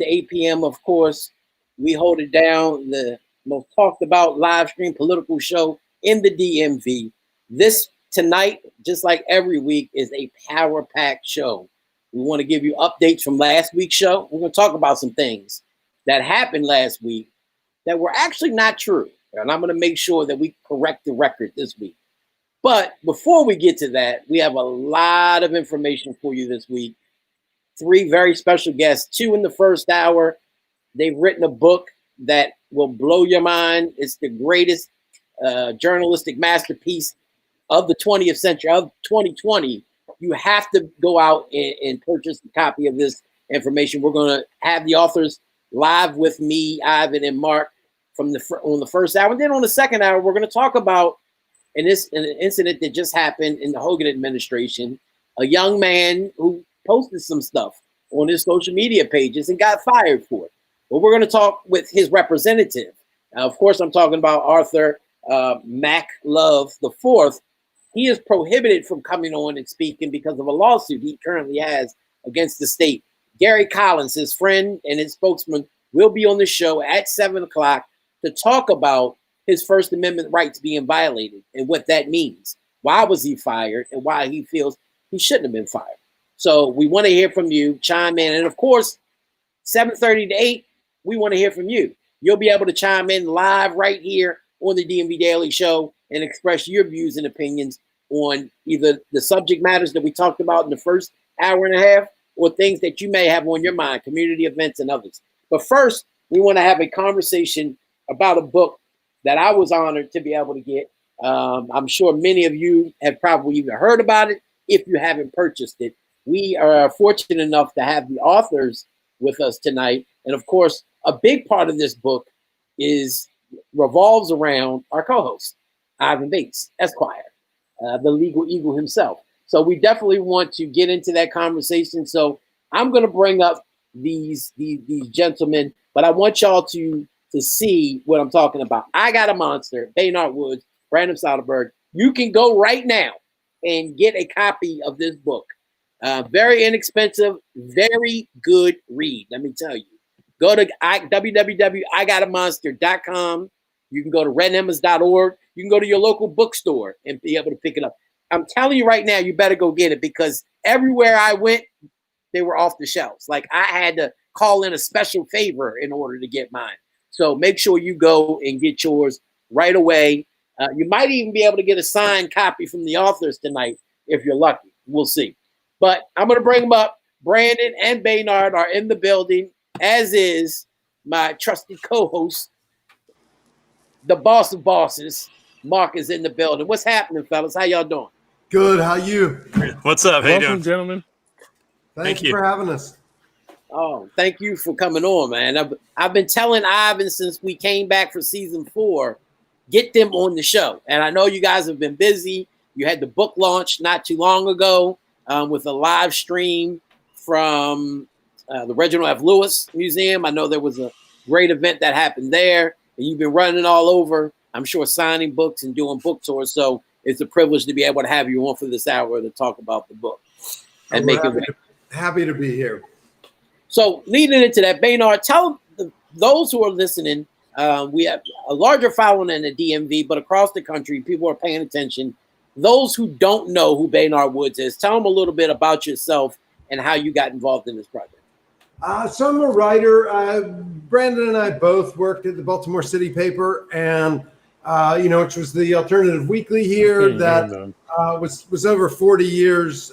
to 8 p.m., of course, we hold it down, the most talked about live stream political show in the DMV. This tonight, just like every week, is a power-packed show. We want to give you updates from last week's show. We're going to talk about some things that happened last week that were actually not true. And I'm going to make sure that we correct the record this week. But before we get to that, we have a lot of information for you this week. 3 very special guests, 2 in the first hour. They've written a book that will blow your mind. It's the greatest journalistic masterpiece of the 20th century, of 2020. You have to go out and purchase a copy of this information. We're going to have the authors live with me, Ivan, and Mark on the first hour. And then on the second hour, we're going to talk about an incident that just happened in the Hogan administration. A young man who posted some stuff on his social media pages and got fired for it. But we're going to talk with his representative. Of course, I'm talking about Arthur Mac Love IV. He is prohibited from coming on and speaking because of a lawsuit he currently has against the state. Gary Collins, his friend and his spokesman, will be on the show at 7 o'clock to talk about his First Amendment rights being violated and what that means. Why was he fired and why he feels he shouldn't have been fired. So we want to hear from you, chime in. And of course, 7:30 to 8, we want to hear from you. You'll be able to chime in live right here on the DMV Daily Show and express your views and opinions on either the subject matters that we talked about in the first hour and a half or things that you may have on your mind, community events and others. But first, we want to have a conversation about a book that I was honored to be able to get. I'm sure many of you have probably even heard about it if you haven't purchased it. We are fortunate enough to have the authors with us tonight. And of course, a big part of this book revolves around our co-host, Ivan Bates, Esquire, the legal eagle himself. So we definitely want to get into that conversation. So I'm going to bring up these gentlemen, but I want y'all to see what I'm talking about. I Got a Monster, Baynard Woods, Brandon Soderberg. You can go right now and get a copy of this book. Very inexpensive, very good read, let me tell you. Go to www.igotamonster.com. You can go to redemmers.org. You can go to your local bookstore and be able to pick it up. I'm telling you right now, you better go get it because everywhere I went, they were off the shelves. Like I had to call in a special favor in order to get mine. So make sure you go and get yours right away. You might even be able to get a signed copy from the authors tonight if you're lucky. We'll see. But I'm going to bring them up. Brandon and Baynard are in the building, as is my trusted co-host, the boss of bosses. Mark is in the building. What's happening, fellas? How y'all doing? Good. How you? What's up? How you doing, gentlemen? Thank you for having us. Oh, thank you for coming on, man. I've been telling Ivan since we came back for season 4, get them on the show. And I know you guys have been busy. You had the book launch not too long ago with a live stream from the Reginald F. Lewis Museum. I know there was a great event that happened there. And you've been running all over, I'm sure, signing books and doing book tours. So it's a privilege to be able to have you on for this hour to talk about the book and make it. Happy to be here. So leading into that, Baynard, tell those who are listening, we have a larger following in the DMV, but across the country, people are paying attention. Those who don't know who Baynard Woods is, tell them a little bit about yourself and how you got involved in this project. So I'm a writer. Brandon and I both worked at the Baltimore City paper, and which was the alternative weekly here that was over 40 years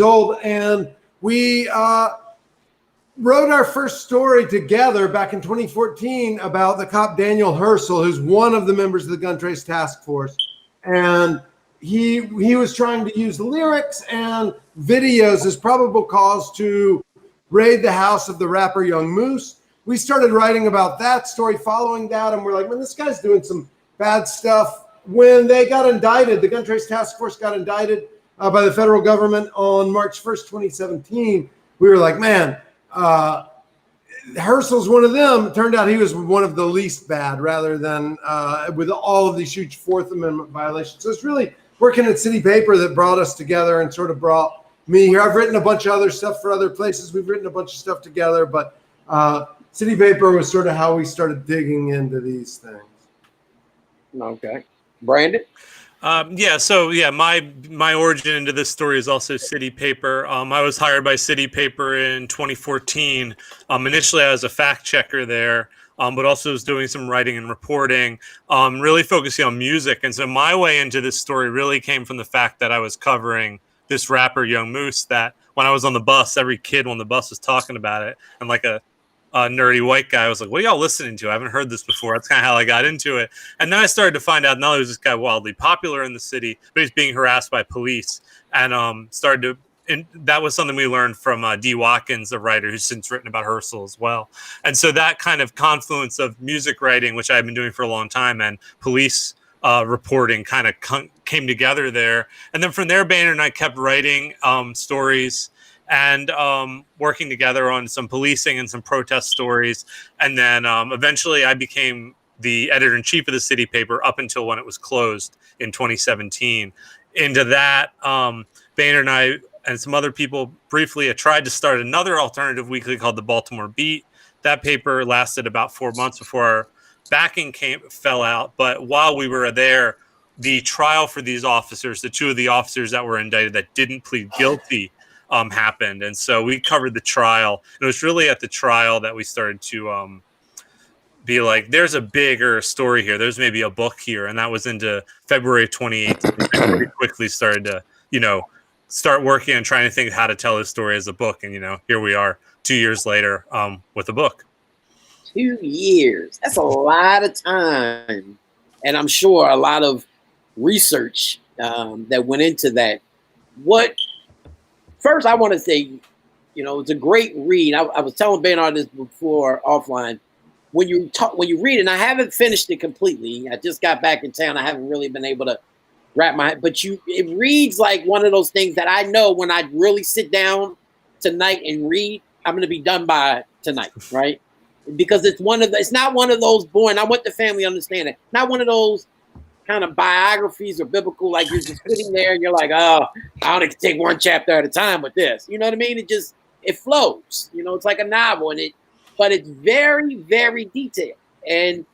old, and we wrote our first story together back in 2014 about the cop Daniel Herschel, who's one of the members of the Gun Trace Task Force, and he was trying to use lyrics and videos as probable cause to raid the house of the rapper Young Moose. We started writing about that story following that, and we're like, man, this guy's doing some bad stuff. When they got indicted, the Gun Trace Task Force got indicted by the federal government on March 1st, 2017. We were like, man, Herschel's one of them. It turned out he was one of the least bad rather than with all of these huge Fourth Amendment violations. So it's really working at City Paper that brought us together and sort of brought me here. I've written a bunch of other stuff for other places. We've written a bunch of stuff together, but City Paper was sort of how we started digging into these things. Okay. Brandon? My origin into this story is also City Paper. I was hired by City Paper in 2014. Initially, I was a fact checker there, but also was doing some writing and reporting, really focusing on music. And so my way into this story really came from the fact that I was covering this rapper, Young Moose, that when I was on the bus, every kid on the bus was talking about it. And like a nerdy white guy, I was like, what are y'all listening to? I haven't heard this before. That's kind of how I got into it. And then I started to find out not only was this guy wildly popular in the city, but he's being harassed by police. And and that was something we learned from D. Watkins, a writer who's since written about Herschel as well. And so that kind of confluence of music writing, which I've been doing for a long time, and police reporting kind of came together there. And then from there, Baynard and I kept writing stories and working together on some policing and some protest stories. And then eventually I became the editor-in-chief of the City Paper up until when it was closed in 2017. Into that, Baynard and I and some other people briefly tried to start another alternative weekly called the Baltimore Beat. That paper lasted about 4 months before our backing fell out. But while we were there, the trial for these officers, the two of the officers that were indicted that didn't plead guilty, happened. And so we covered the trial. It was really at the trial that we started to be like, there's a bigger story here. There's maybe a book here. And that was into February of 2018. I pretty quickly started to, start working and trying to think how to tell this story as a book. And, here we are 2 years later with a book. 2 years. That's a lot of time. And I'm sure a lot of research that went into that. First, I want to say, it's a great read. I was telling Baynard this before offline. When you read it, and I haven't finished it completely. I just got back in town. I haven't really been able to wrap my head. But it reads like one of those things that I know when I really sit down tonight and read, I'm going to be done by tonight, right? Because it's not one of those boring. I want the family to understand it. Not one of those kind of biographies or biblical, like you're just sitting there and you're like, oh, I only can take one chapter at a time with this. You know what I mean? It flows. It's like a novel, but it's very, very detailed. And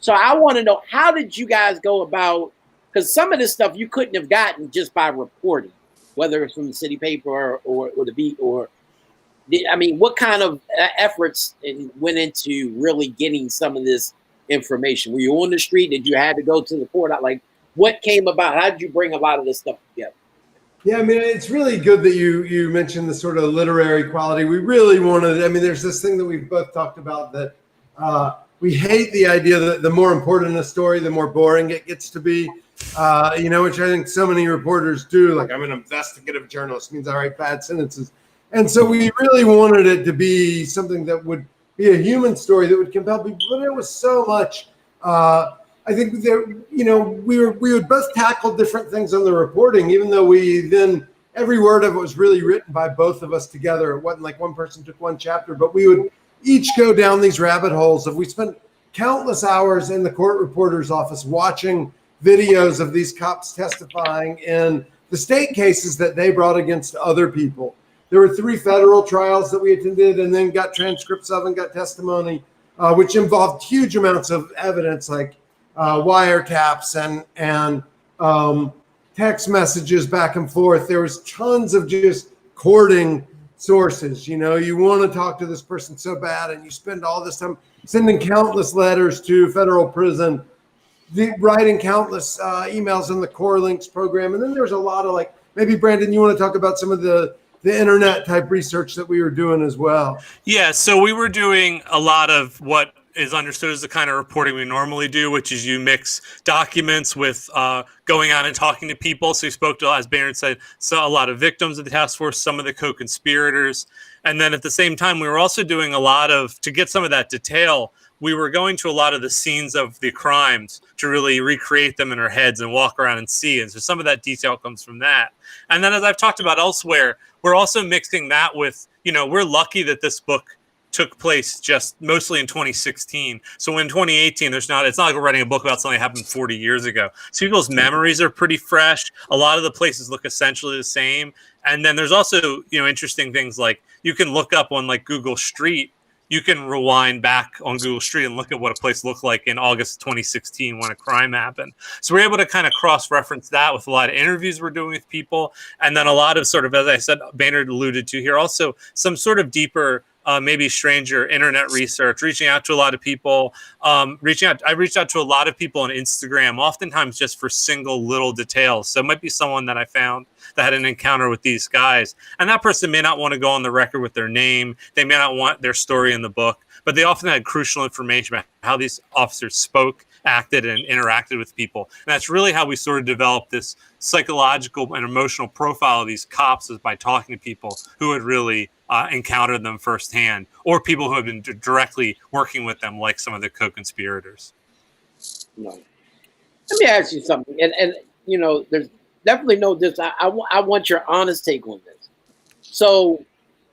so I want to know, how did you guys go about? Because some of this stuff you couldn't have gotten just by reporting, whether it's from the City Paper or the Beat, what kind of efforts went into really getting some of this information? Were you on the street? Did you have to go to the court? Like, what came about? How did you bring a lot of this stuff together? Yeah, it's really good that you mentioned the sort of literary quality. We really wanted, there's this thing that we've both talked about that we hate the idea that the more important a story, the more boring it gets to be, which I think so many reporters do. Like, I'm an investigative journalist, means I write bad sentences. And so we really wanted it to be something that would be a human story that would compel people. But it was so much, I think we would both tackle different things on the reporting, even though every word of it was really written by both of us together. It wasn't like one person took one chapter, but we would each go down these rabbit holes we spent countless hours in the court reporter's office watching videos of these cops testifying in the state cases that they brought against other people. There were 3 federal trials that we attended and then got transcripts of and got testimony, which involved huge amounts of evidence like wiretaps and text messages back and forth. There was tons of just courting sources. You want to talk to this person so bad, and you spend all this time sending countless letters to federal prison, writing countless emails in the Core Links program. And then there's a lot of maybe Brandon, you want to talk about some of the internet type research that we were doing as well. Yeah, so we were doing a lot of what is understood as the kind of reporting we normally do, which is you mix documents with going out and talking to people. So we spoke to, as Baynard said, a lot of victims of the task force, some of the co-conspirators. And then at the same time, we were also doing to get some of that detail, we were going to a lot of the scenes of the crimes to really recreate them in our heads and walk around and see. And so some of that detail comes from that. And then as I've talked about elsewhere, we're also mixing that with, we're lucky that this book took place just mostly in 2016. So in 2018, it's not like we're writing a book about something that happened 40 years ago. So people's memories are pretty fresh. A lot of the places look essentially the same. And then there's also, interesting things like you can look up on like Google Street. You can rewind back on Google Street and look at what a place looked like in August 2016 when a crime happened. So we're able to kind of cross-reference that with a lot of interviews we're doing with people. And then a lot of sort of, as I said, Baynard alluded to here, also some sort of deeper, maybe stranger internet research, reaching out to a lot of people. I reached out to a lot of people on Instagram, oftentimes just for single little details. So it might be someone that I found that had an encounter with these guys. And that person may not want to go on the record with their name. They may not want their story in the book, but they often had crucial information about how these officers spoke, acted, and interacted with people. And that's really how we sort of developed this psychological and emotional profile of these cops, is by talking to people who had really encountered them firsthand, or people who have been directly working with them, like some of the co-conspirators. No. Let me ask you something. And there's definitely no this. I want your honest take on this. So,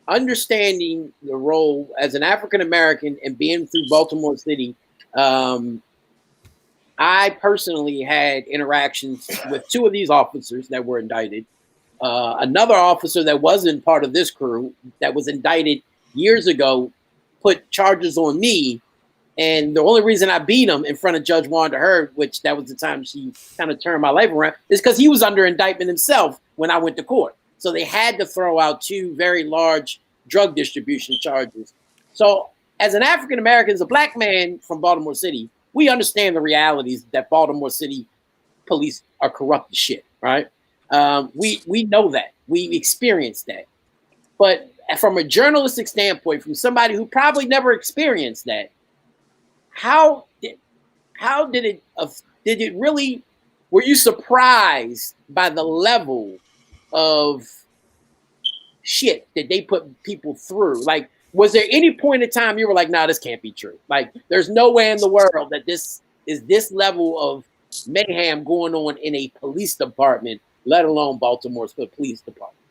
understanding the role as an African American and being through Baltimore City, I personally had interactions with two of these officers that were indicted. Another officer that wasn't part of this crew, that was indicted years ago, put charges on me. And the only reason I beat him in front of Judge Wanda Hurd, which that was the time she kind of turned my life around, is because he was under indictment himself when I went to court. So they had to throw out two very large drug distribution charges. So as an African American, as a black man from Baltimore City, we understand the realities that Baltimore City police are corrupt as shit, right? We know that. We experienced that. But from a journalistic standpoint, from somebody who probably never experienced that, how did it really, were you surprised by the level of shit that they put people through? Like, was there any point in time you were like, nah, this can't be true? Like, there's no way in the world that this is this level of mayhem going on in a police department, let alone Baltimore's police department.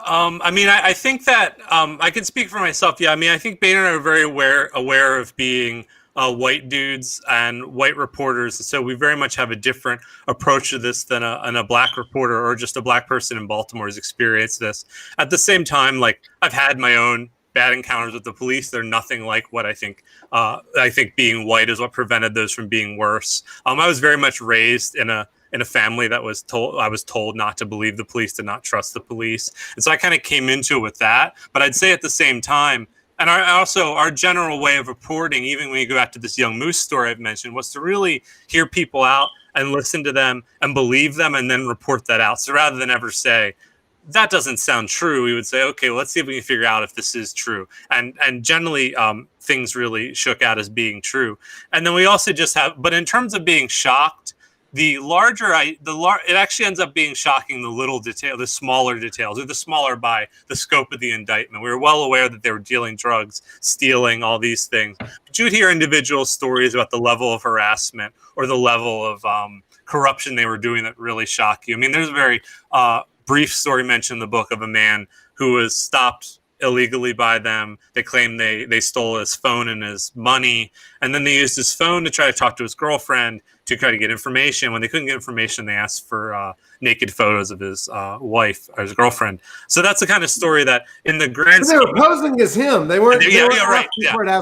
I think that I can speak for myself. Yeah, I think Baynard are very aware of being white dudes and white reporters. So we very much have a different approach to this than a black reporter or just a black person in Baltimore has experienced this. At the same time, like, I've had my own bad encounters with the police. They're nothing like what I think being white is what prevented those from being worse. I was very much raised in a family that I was told not to believe the police, to not trust the police. And so I kind of came into it with that. But I'd say at the same time, and our general way of reporting, even when you go back to this Young Moose story I've mentioned, was to really hear people out and listen to them and believe them and then report that out. So rather than ever say, that doesn't sound true, we would say, okay, well, let's see if we can figure out if this is true. And generally, things really shook out as being true. And then we also just but in terms of being shocked, it actually ends up being shocking, the smaller details, or the smaller by the scope of the indictment. We were well aware that they were dealing drugs, stealing, all these things. But you would hear individual stories about the level of harassment or the level of corruption they were doing that really shock you. There's a very brief story mentioned in the book of a man who was stopped illegally by them. They claimed they stole his phone and his money, and then they used his phone to try to talk to his girlfriend to try to get information. When they couldn't get information, they asked for naked photos of his wife or his girlfriend. So that's the kind of story that, in the grand scheme, they were posing as him. They weren't. Yeah, right.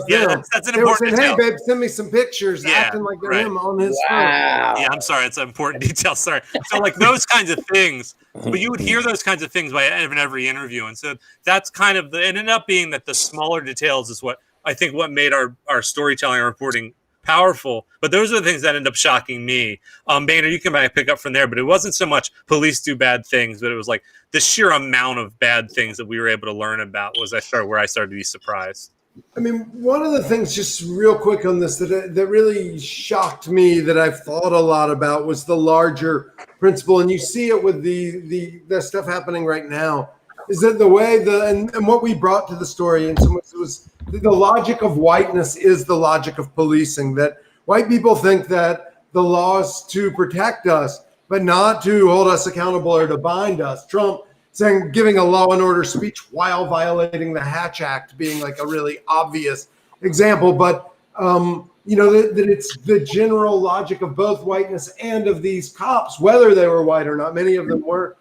Yeah, that's an important detail. Hey, babe, send me some pictures. Acting like they're him on his phone. Yeah, I'm sorry. It's an important detail. Sorry. So like those kinds of things. But you would hear those kinds of things by every interview. And so that's kind of it ended up being that the smaller details is what I think what made our storytelling and reporting powerful. But those are the things that end up shocking me. Baynard, you can pick up from there, but it wasn't so much police do bad things, but it was like the sheer amount of bad things that we were able to learn about was where I started to be surprised. One of the things, just real quick on this, that really shocked me, that I've thought a lot about, was the larger principle, and you see it with the stuff happening right now, is that the way and what we brought to the story in some ways was the logic of whiteness is the logic of policing, that white people think that the law is to protect us, but not to hold us accountable or to bind us. Trump saying giving a law and order speech while violating the Hatch Act being like a really obvious example, but that it's the general logic of both whiteness and of these cops, whether they were white or not, many of them were,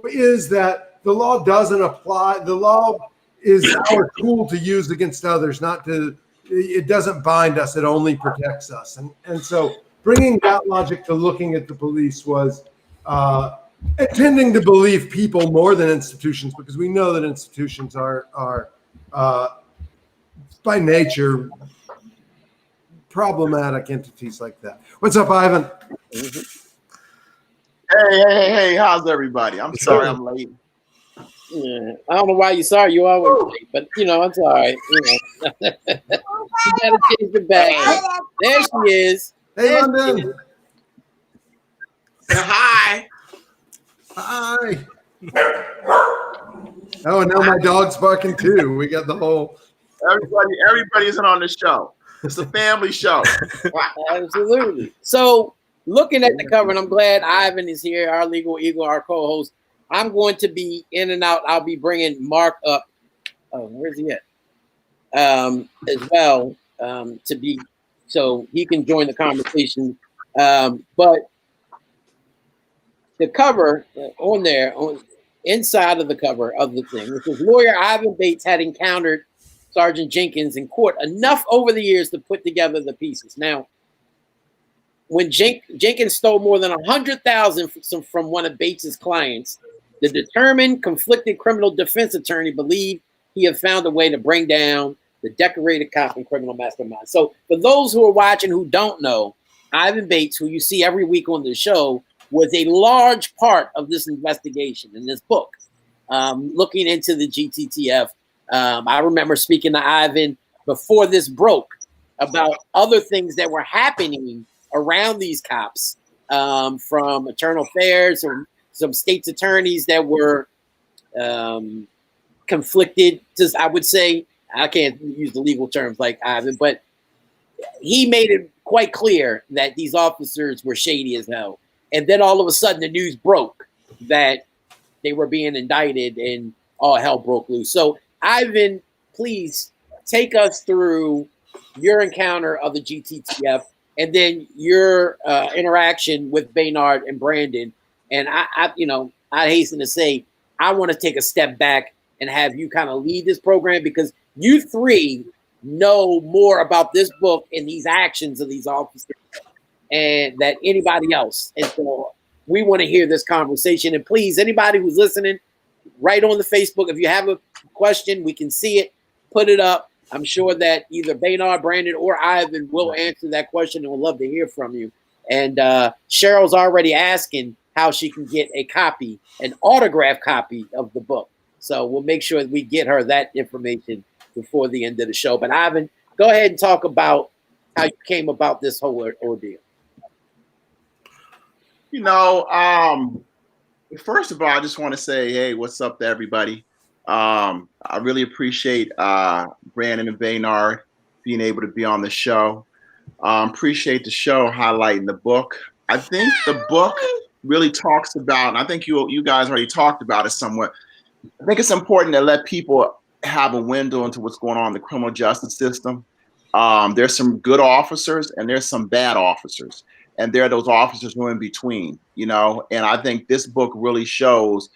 is that the law doesn't apply. The law is our tool to use against others, it doesn't bind us, it only protects us. And so bringing that logic to looking at the police was intending to believe people more than institutions, because we know that institutions are by nature problematic entities like that. What's up, Ivan? Hey, how's everybody? I'm sorry I'm late. Yeah, I don't know why you're sorry. You always late, but it's all right. You gotta change the bag. There she is. Hey, London. Hi. Hi. Oh, and now my dog's barking too. We got the whole. Everybody isn't on the show. It's a family show. Absolutely. So, looking at the cover, and I'm glad Ivan is here, our legal eagle, our co-host. I'm going to be in and out. I'll be bringing Mark up. Oh, where's he at? As well, to be so he can join the conversation. But the cover inside of the cover of the thing, which was lawyer Ivan Bates had encountered Sergeant Jenkins in court enough over the years to put together the pieces. Now, when Jenkins stole more than $100,000 from one of Bates's clients, the determined, conflicted criminal defense attorney believed he had found a way to bring down the decorated cop and criminal mastermind. So for those who are watching who don't know, Ivan Bates, who you see every week on the show, was a large part of this investigation in this book, looking into the GTTF. I remember speaking to Ivan before this broke about other things that were happening around these cops, from internal affairs or some state's attorneys that were conflicted. Just, I would say, I can't use the legal terms like Ivan, but he made it quite clear that these officers were shady as hell. And then all of a sudden the news broke that they were being indicted and all hell broke loose. So Ivan, please take us through your encounter of the GTTF and then your interaction with Baynard and Brandon. And I hasten to say, I want to take a step back and have you kind of lead this program, because you three know more about this book and these actions of these officers and that anybody else. And so we want to hear this conversation. And please, anybody who's listening, write on the Facebook. If you have a question, we can see it, put it up. I'm sure that either Baynard, Brandon, or Ivan will answer that question, and we'd love to hear from you. And Cheryl's already asking how she can get a copy, an autographed copy of the book. So we'll make sure that we get her that information before the end of the show. But Ivan, go ahead and talk about how you came about this whole ordeal. First of all, I just want to say, hey, what's up to everybody? I really appreciate Brandon and Baynard being able to be on the show. Appreciate the show highlighting the book. I think the book really talks about, and I think you guys already talked about it somewhat. I think it's important to let people have a window into what's going on in the criminal justice system. There's some good officers and there's some bad officers. And there are those officers who are in between, and I think this book really shows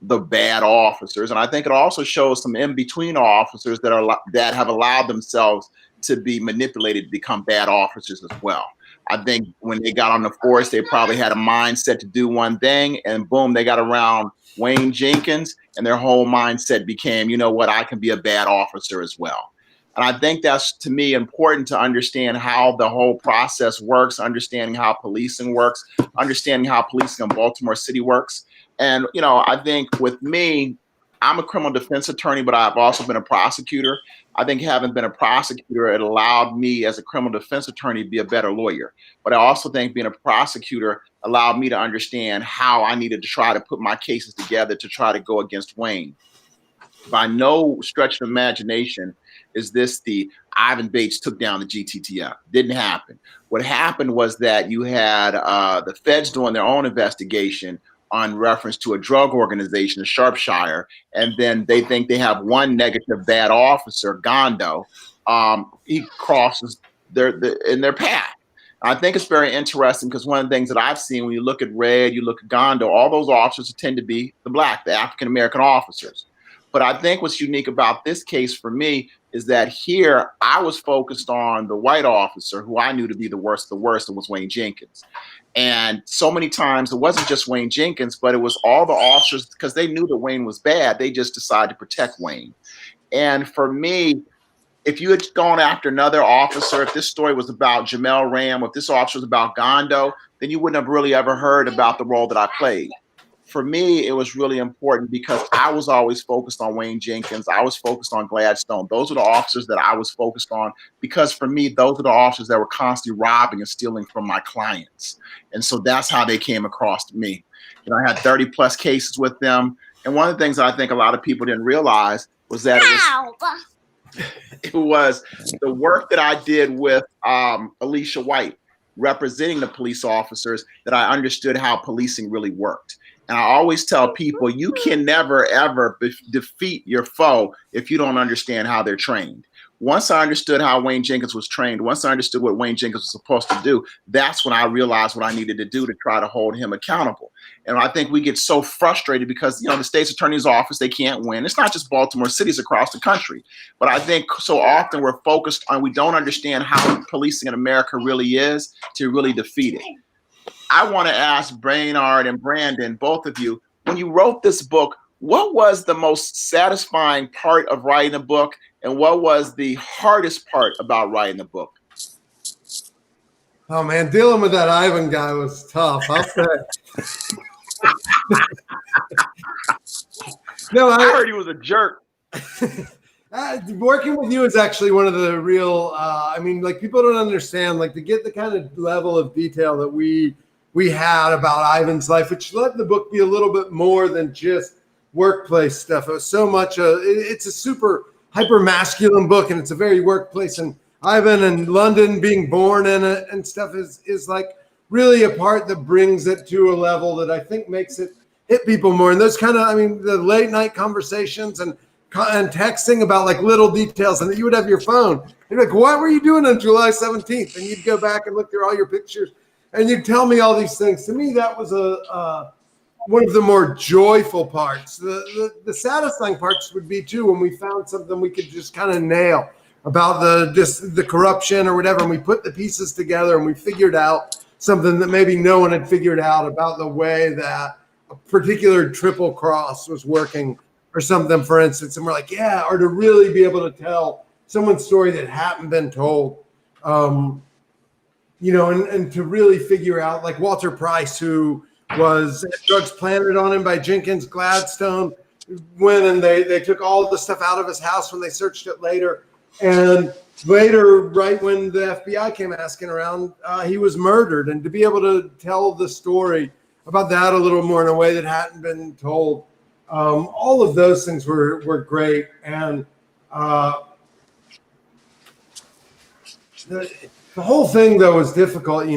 the bad officers. And I think it also shows some in-between officers that have allowed themselves to be manipulated to become bad officers as well. I think when they got on the force, they probably had a mindset to do one thing, and boom, they got around Wayne Jenkins, and their whole mindset became, you know what, I can be a bad officer as well. And I think that's, to me, important to understand how the whole process works, understanding how policing works, understanding how policing in Baltimore City works. And, I think with me, I'm a criminal defense attorney, but I've also been a prosecutor. I think having been a prosecutor, it allowed me as a criminal defense attorney to be a better lawyer. But I also think being a prosecutor allowed me to understand how I needed to try to put my cases together to try to go against Wayne. By no stretch of imagination is this the Ivan Bates took down the GTTF. Didn't happen. What happened was that you had the feds doing their own investigation on reference to a drug organization, a Sharpshire, and then they think they have one negative bad officer, Gondo. He crosses in their path. I think it's very interesting because one of the things that I've seen when you look at Red, you look at Gondo, all those officers tend to be the African American officers. But I think what's unique about this case for me is that here I was focused on the white officer who I knew to be the worst and was Wayne Jenkins. And so many times it wasn't just Wayne Jenkins, but it was all the officers because they knew that Wayne was bad. They just decided to protect Wayne. And for me, if you had gone after another officer, if this story was about Jamel Ram, if this officer was about Gondo, then you wouldn't have really ever heard about the role that I played. For me, it was really important because I was always focused on Wayne Jenkins. I was focused on Gladstone. Those are the officers that I was focused on because for me, those are the officers that were constantly robbing and stealing from my clients. And so that's how they came across to me. I had 30 plus cases with them. And one of the things I think a lot of people didn't realize was that it was the work that I did with Alicia White, representing the police officers, that I understood how policing really worked. And I always tell people, you can never, ever defeat your foe if you don't understand how they're trained. Once I understood how Wayne Jenkins was trained, once I understood what Wayne Jenkins was supposed to do, that's when I realized what I needed to do to try to hold him accountable. And I think we get so frustrated because, the state's attorney's office, they can't win. It's not just Baltimore, cities across the country. But I think so often we're focused on, we don't understand how policing in America really is to really defeat it. I want to ask Baynard and Brandon, both of you, when you wrote this book, what was the most satisfying part of writing a book, and what was the hardest part about writing the book? Oh man, dealing with that Ivan guy was tough. I'll say. No, I heard he was a jerk. Working with you is actually one of the real. People don't understand, to get the kind of level of detail that we had about Ivan's life, which let the book be a little bit more than just workplace stuff. It was so much. It's a super hyper masculine book, and it's a very workplace. And Ivan and London being born in it and stuff is really a part that brings it to a level that I think makes it hit people more. And those kind of, the late night conversations and texting about little details, and that you would have your phone. You're like, what were you doing on July 17th? And you'd go back and look through all your pictures, and you'd tell me all these things. To me, that was one of the more joyful parts. The satisfying parts would be too when we found something we could just kind of nail about the corruption or whatever, and we put the pieces together and we figured out something that maybe no one had figured out about the way that a particular triple cross was working or something, for instance. And we're like, yeah, or to really be able to tell someone's story that hadn't been told. And to really figure out, like Walter Price, who was drugs planted on him by Jenkins, Gladstone, went and they took all the stuff out of his house when they searched it later. And later, right when the FBI came asking around, he was murdered. And to be able to tell the story about that a little more in a way that hadn't been told, all of those things were great. And the whole thing, though, was difficult,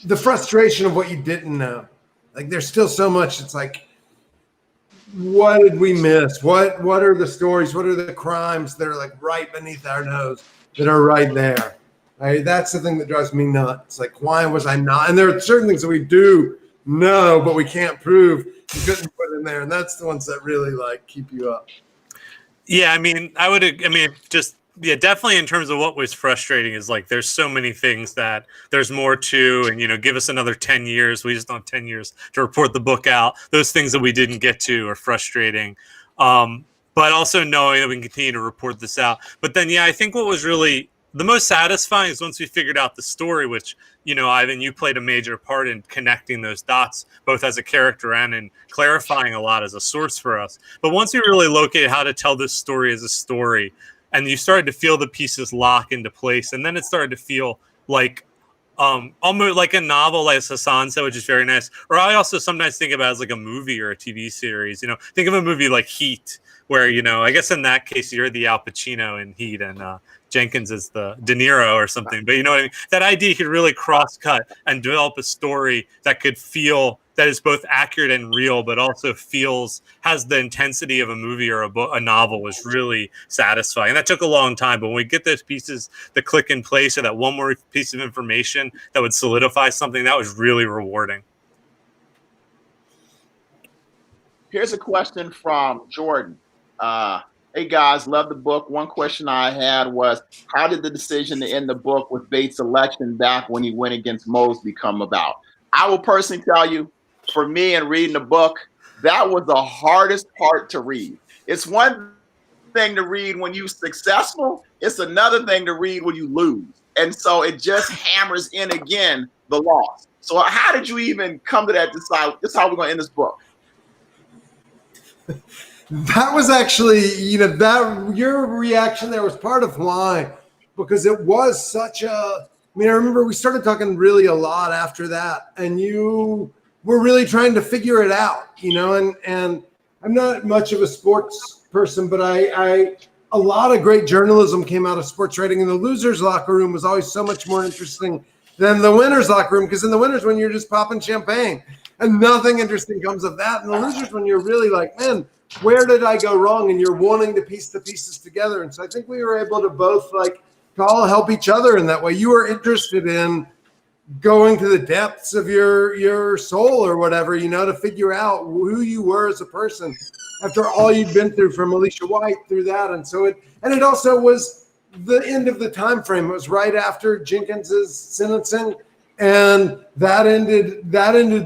the frustration of what you didn't know. There's still so much. It's like, what did we miss? What are the stories? What are the crimes that are right beneath our nose that are right there? Right? That's the thing that drives me nuts. Why was I not? And there are certain things that we do know, but we can't prove. You couldn't put in there, and that's the ones that really keep you up. Yeah, definitely in terms of what was frustrating is there's so many things that there's more to, and give us another 10 years. We just don't have 10 years to report the book out. Those things that we didn't get to are frustrating. But also knowing that we can continue to report this out. But then, I think what was really the most satisfying is once we figured out the story, which, Ivan, you played a major part in connecting those dots, both as a character and in clarifying a lot as a source for us. But once we really located how to tell this story as a story, and you started to feel the pieces lock into place, and then it started to feel almost like a novel, like Hassan said, which is very nice. Or I also sometimes think about it as a movie or a TV series. Think of a movie like Heat, where I guess in that case you're the Al Pacino in Heat, and Jenkins as the De Niro or something. But you know what I mean? That idea could really cross-cut and develop a story that could feel that is both accurate and real, but also has the intensity of a movie or a novel was really satisfying. And that took a long time, but when we get those pieces that click in place, or that one more piece of information that would solidify something, that was really rewarding. Here's a question from Jordan. Hey guys, love the book. One question I had was, how did the decision to end the book with Bates' election back when he went against Mosby come about? I will personally tell you, for me in reading the book, that was the hardest part to read. It's one thing to read when you're successful. It's another thing to read when you lose. And so it just hammers in again the loss. So how did you even come to that decide, this is how we're going to end this book? That was actually, that your reaction there was part of why, because it was such a, I remember we started talking really a lot after that, and you were really trying to figure it out, and I'm not much of a sports person, but a lot of great journalism came out of sports writing, and the losers' locker room was always so much more interesting than the winners' locker room, because in the winners, when you're just popping champagne and nothing interesting comes of that, and the losers, when you're really like, man, where did I go wrong? And you're wanting to piece the pieces together. And so I think we were able to both to all help each other in that way. You were interested in going to the depths of your soul or whatever, to figure out who you were as a person after all you'd been through, from Alicia White through that. And so it also was the end of the time frame. It was right after Jenkins's sentencing, and that ended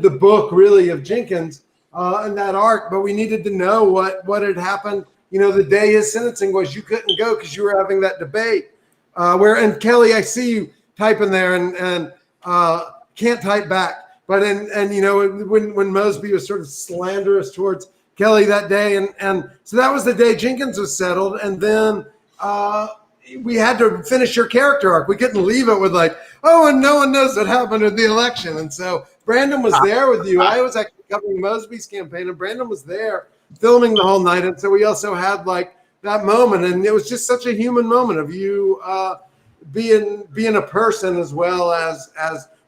the book really of Jenkins. And that arc, but we needed to know what had happened. The day his sentencing was, you couldn't go because you were having that debate. And Kelly, I see you typing there and can't type back. But when Mosby was sort of slanderous towards Kelly that day, and so that was the day Jenkins was settled, and then we had to finish your character arc. We couldn't leave it with and no one knows what happened in the election. And so Brandon was there with you. I was actually covering Mosby's campaign, and Brandon was there filming the whole night. And so we also had that moment, and it was just such a human moment of you being a person as well as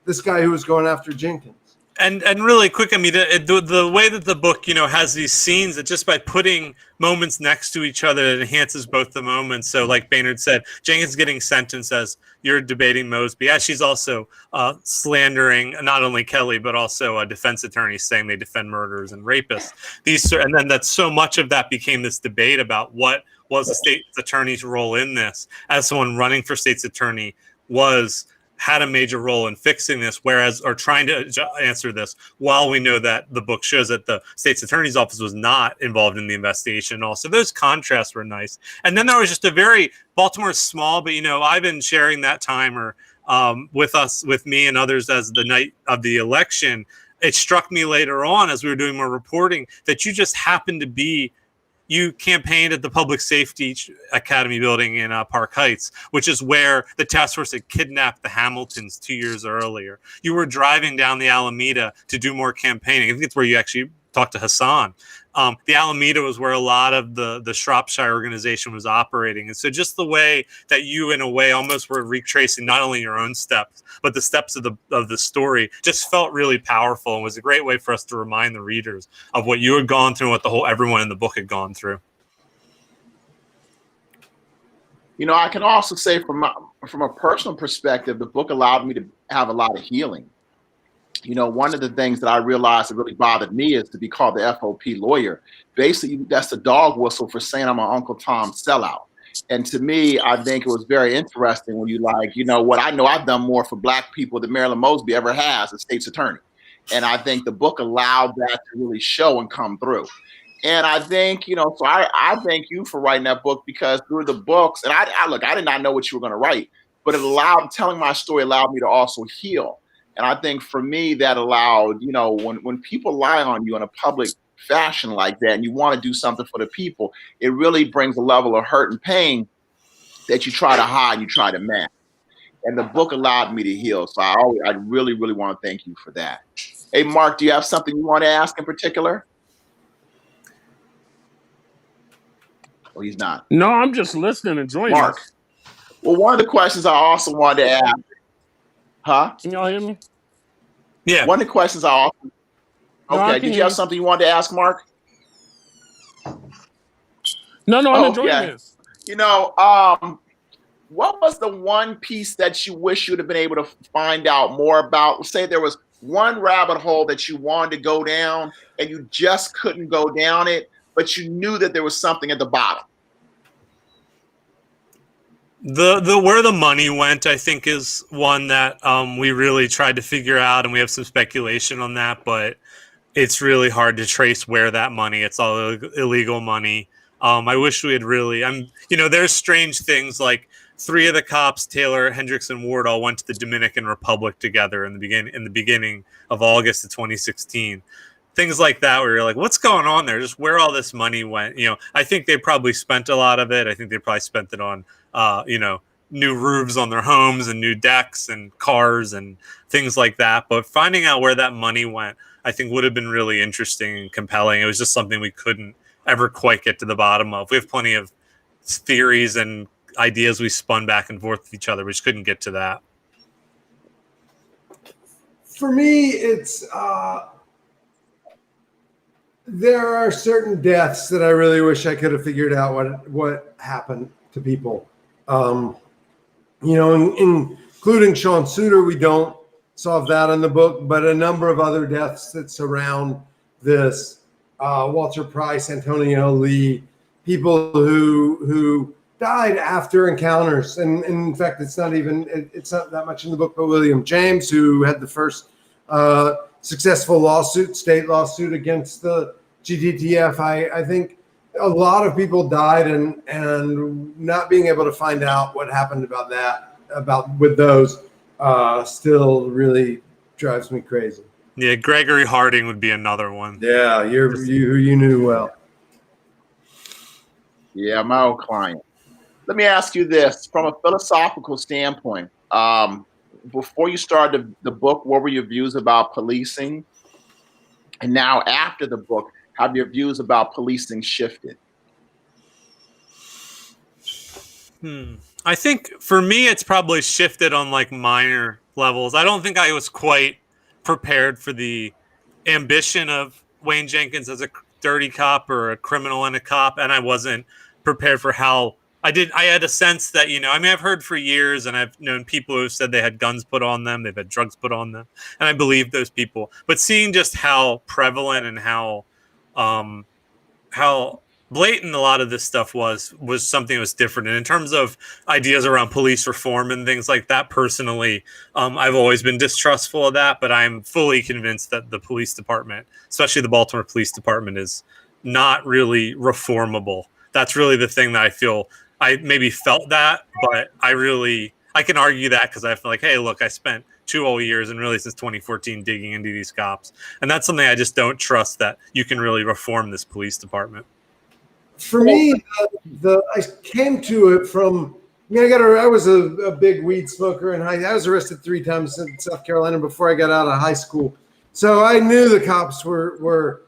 this guy who was going after Jenkins. And really quick, the way that the book, has these scenes that just by putting moments next to each other, it enhances both the moments. So like Baynard said, Jenkins getting sentenced as you're debating Mosby, as she's also slandering not only Kelly, but also defense attorneys saying they defend murderers and rapists. And then that so much of that became this debate about what was the state's attorney's role in this, as someone running for state's attorney had a major role in fixing this, or trying to answer this, while we know that the book shows that the state's attorney's office was not involved in the investigation. Also, those contrasts were nice. And then there was just Baltimore's small, but I've been sharing that time with me and others as the night of the election. It struck me later on as we were doing more reporting that you just happened to be. You campaigned at the Public Safety Academy building in Park Heights, which is where the task force had kidnapped the Hamiltons 2 years earlier. You were driving down the Alameda to do more campaigning. I think it's where you actually talked to Hassan. The Alameda was where a lot of the Shropshire organization was operating. And so just the way that you, in a way, almost were retracing not only your own steps, but the steps of the story just felt really powerful, and was a great way for us to remind the readers of what you had gone through and what everyone in the book had gone through. I can also say from a personal perspective, the book allowed me to have a lot of healing. One of the things that I realized that really bothered me is to be called the FOP lawyer. Basically, that's the dog whistle for saying I'm an Uncle Tom sellout. And to me, I think it was very interesting when I know I've done more for Black people than Marilyn Mosby ever has as state's attorney. And I think the book allowed that to really show and come through. And I think, so I thank you for writing that book, because through the books, and I did not know what you were going to write, but telling my story allowed me to also heal. And I think for me, that allowed, when people lie on you in a public fashion like that, and you want to do something for the people, it really brings a level of hurt and pain that you try to hide, you try to mask. And the book allowed me to heal. So I really, really want to thank you for that. Hey, Mark, do you have something you want to ask in particular? Oh, he's not. No, I'm just listening and enjoying Mark. this. Well, one of the questions I also wanted to ask, huh? Can y'all hear me? Yeah. One of the questions I also, No, I okay, can did you hear have you. something you wanted to ask, Mark? No, I'm enjoying Okay. this. You know, what was the one piece that you wish you'd have been able to find out more about? Say there was one rabbit hole that you wanted to go down and you just couldn't go down it, but you knew that there was something at the bottom. The where the money went, I think, is one that we really tried to figure out, and we have some speculation on that, but it's really hard to trace where that money. It's all illegal money. I wish we had really. There's strange things like 3 of the cops, Taylor, Hendricks, and Ward, all went to the Dominican Republic together in the beginning of August of 2016. Things like that, where you're like, what's going on there? Just where all this money went. I think they probably spent a lot of it. I think they probably spent it on, new roofs on their homes and new decks and cars and things like that. But finding out where that money went, I think, would have been really interesting and compelling. It was just something we couldn't ever quite get to the bottom of. We have plenty of theories and ideas we spun back and forth with each other. We just couldn't get to that. For me, it's there are certain deaths that I really wish I could have figured out what happened to people. Including Sean Suter, we don't solve that in the book, but a number of other deaths that surround this. Walter Price, Antonio Lee, people who died after encounters, and in fact, it's not that much in the book. But William James, who had the first successful state lawsuit against the GTTF, I think a lot of people died, and not being able to find out what happened with those still really drives me crazy. Yeah, Gregory Harding would be another one. Yeah, you knew well. Yeah, my old client. Let me ask you this from a philosophical standpoint. Before you started the book, what were your views about policing? And now after the book, have your views about policing shifted? I think for me, it's probably shifted on like minor levels. I don't think I was quite prepared for the ambition of Wayne Jenkins as a dirty cop or a criminal and a cop, and I wasn't prepared for how I had a sense that, I've heard for years, and I've known people who said they had guns put on them, they've had drugs put on them, and I believe those people. But seeing just how prevalent and how blatant a lot of this stuff was something that was different. And in terms of ideas around police reform and things like that, personally, I've always been distrustful of that, but I'm fully convinced that the police department, especially the Baltimore Police Department, is not really reformable. That's really the thing that I feel. I maybe felt that, but I can argue that because I feel like, hey, look, I spent 2 whole years and really since 2014 digging into these cops. And that's something I just don't trust, that you can really reform this police department. For me, I came to it from. I was a big weed smoker, and I was arrested 3 times in South Carolina before I got out of high school. So I knew the cops were.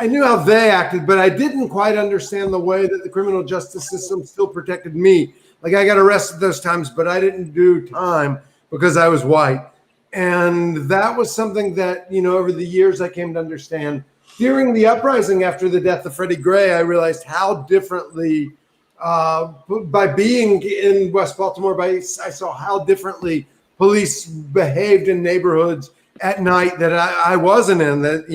I knew how they acted, but I didn't quite understand the way that the criminal justice system still protected me. Like, I got arrested those times, but I didn't do time because I was white, and that was something that over the years I came to understand. During the uprising after the death of Freddie Gray, I realized how differently, by being in West Baltimore, I saw how differently police behaved in neighborhoods at night that I wasn't in. That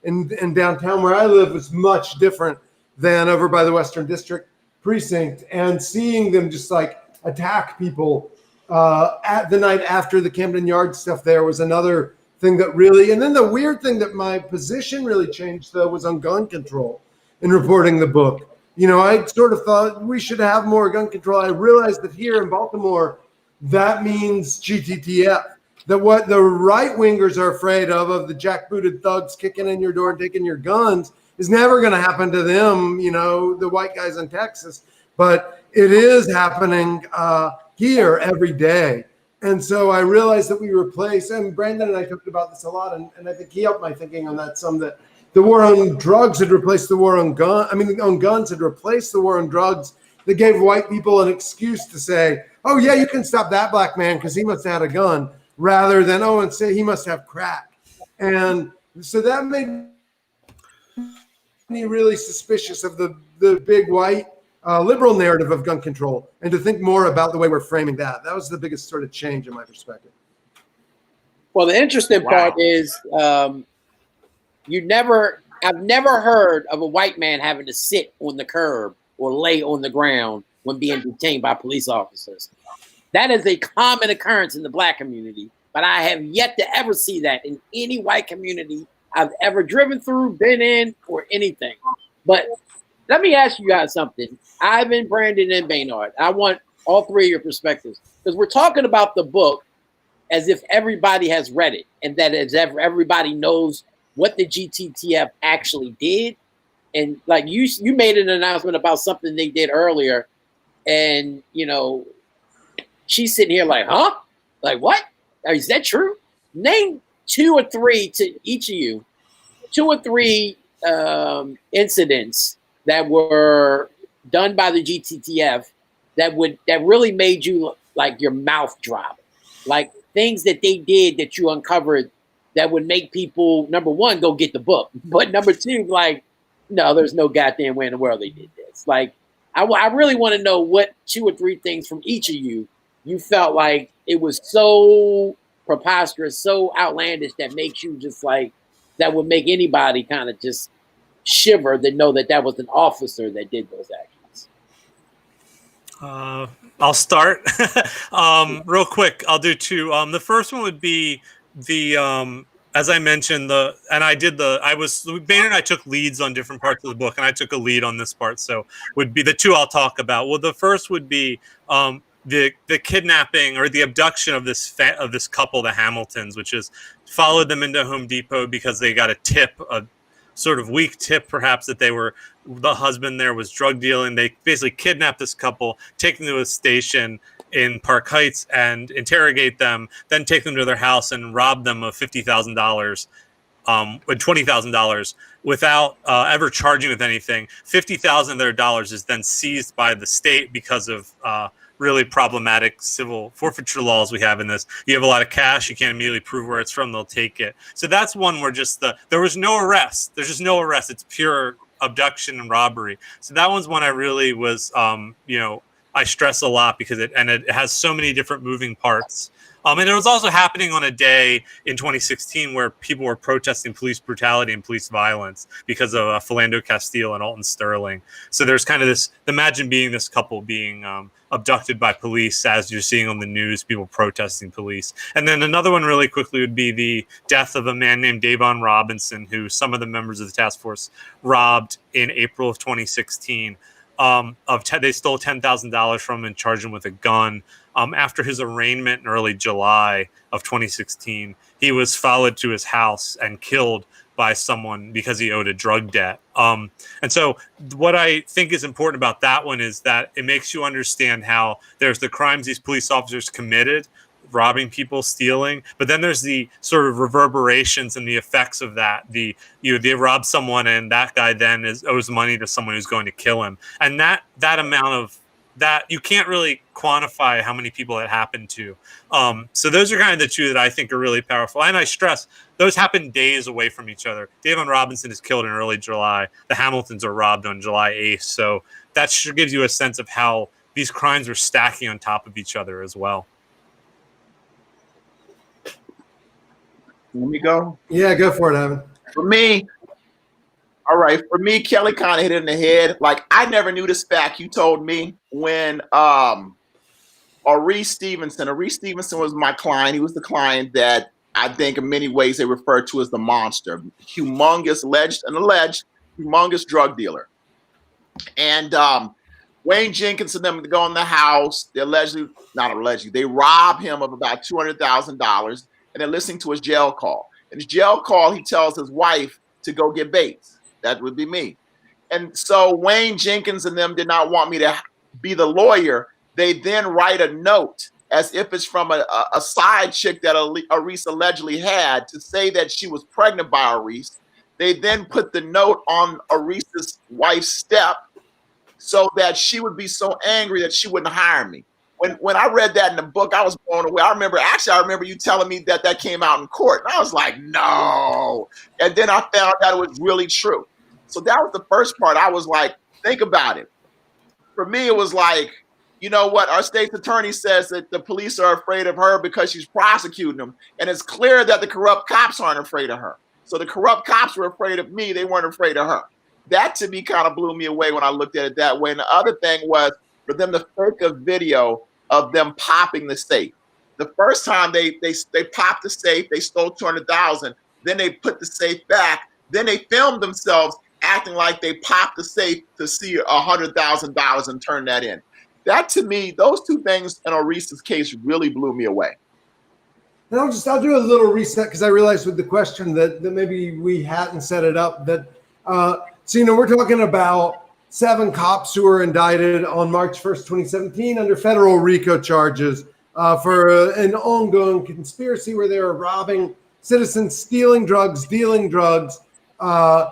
in downtown where I live was much different than over by the Western District precinct, and seeing them just like attack people at the night after the Camden Yard stuff there was another thing that really, and then the weird thing that my position really changed though was on gun control in reporting the book. I sort of thought we should have more gun control. I realized that here in Baltimore, that means GTTF, that what the right wingers are afraid of the jackbooted thugs kicking in your door and taking your guns, is never going to happen to them, the white guys in Texas, but it is happening here every day. And so I realized that we replaced, and Brandon and I talked about this a lot, and I think he helped my thinking on that some, that the war on drugs had replaced the war on guns had replaced the war on drugs that gave white people an excuse to say, oh, yeah, you can stop that black man because he must have had a gun, rather than, oh, and say he must have crack. And so that made me really suspicious of the big white liberal narrative of gun control, and to think more about the way we're framing that. That was the biggest sort of change in my perspective. Well, the interesting part is I've never heard of a white man having to sit on the curb or lay on the ground when being detained by police officers. That is a common occurrence in the black community, but I have yet to ever see that in any white community I've ever driven through, been in, or anything. But let me ask you guys something. Ivan, Brandon, and Baynard, I want all three of your perspectives, because we're talking about the book as if everybody has read it, and that as everybody knows what the GTTF actually did. And like you made an announcement about something they did earlier, and she's sitting here like, huh? Like, what? Is that true? Name 2 or 3 to each of you, 2 or 3 incidents that were done by the GTTF that really made you like your mouth drop, like things that they did that you uncovered that would make people, number one, go get the book, but number 2, like, no, there's no goddamn way in the world they did this. Like, I really want to know what 2 or 3 things from each of you felt like it was so preposterous, so outlandish that makes you just like, that would make anybody kind of just shiver to know that was an officer that did those actions. I'll start real quick. I'll do 2. The first one would be the as I mentioned, Baynard and I took leads on different parts of the book, and I took a lead on this part, so would be the 2 I'll talk about. Well, the first would be the kidnapping or the abduction of this couple, the Hamiltons, which is followed them into Home Depot because they got a tip, a sort of weak tip perhaps, that the husband there was drug dealing. They basically kidnapped this couple, take them to a station in Park Heights and interrogate them, then take them to their house and rob them of $50,000 with $20,000 without ever charging with anything. $50,000 of their dollars is then seized by the state because of really problematic civil forfeiture laws we have in this. You have a lot of cash, you can't immediately prove where it's from, they'll take it. So that's one where there was no arrest. There's just no arrest. It's pure abduction and robbery. So that one's one I really was, I stress a lot because it has so many different moving parts. And it was also happening on a day in 2016 where people were protesting police brutality and police violence because of Philando Castile and Alton Sterling. So there's kind of this, imagine being this couple being abducted by police as you're seeing on the news, people protesting police. And then another one really quickly would be the death of a man named Davon Robinson, who some of the members of the task force robbed in April of 2016. They stole $10,000 from him and charged him with a gun. After his arraignment in early July of 2016, he was followed to his house and killed by someone because he owed a drug debt. And so what I think is important about that one is that it makes you understand how there's the crimes these police officers committed, robbing people, stealing, but then there's the sort of reverberations and the effects of that. They rob someone and that guy then owes money to someone who's going to kill him. And that amount of that, you can't really quantify how many people it happened to. So those are kind of the 2 that I think are really powerful. And I stress, those happen days away from each other. Davon Robinson is killed in early July. The Hamiltons are robbed on July 8th. So that sure gives you a sense of how these crimes are stacking on top of each other as well. Let me go. Yeah, go for it, Evan. For me, Kelly kind of hit it in the head. Like, I never knew this fact. You told me when Aurice Stevenson was my client. He was the client that I think in many ways they refer to as the monster. Alleged humongous drug dealer. And Wayne Jenkins and them to go in the house. They rob him of about $200,000. And they're listening to his jail call. In his jail call, he tells his wife to go get Bates. That would be me. And so Wayne Jenkins and them did not want me to be the lawyer. They then write a note as if it's from a side chick that Aurice allegedly had to say that she was pregnant by Aurice. They then put the note on Aurice's wife's step so that she would be so angry that she wouldn't hire me. When I read that in the book, I was blown away. I remember you telling me that came out in court. And I was like, no. And then I found out it was really true. So that was the first part. I was like, think about it. For me, it was like, you know what? Our state's attorney says that the police are afraid of her because she's prosecuting them. And it's clear that the corrupt cops aren't afraid of her. So the corrupt cops were afraid of me. They weren't afraid of her. That to me kind of blew me away when I looked at it that way. And the other thing was for them to fake a video of them popping the safe. The first time they popped the safe, they stole $200,000. Then they put the safe back. Then they filmed themselves acting like they popped the safe to see $100,000 and turn that in. That to me, those two things in Orissa's case really blew me away. And I'll do a little reset because I realized with the question that maybe we hadn't set it up that so we're talking about 7 cops who were indicted on March 1st, 2017 under federal RICO charges for an ongoing conspiracy where they were robbing citizens, stealing drugs, dealing drugs, a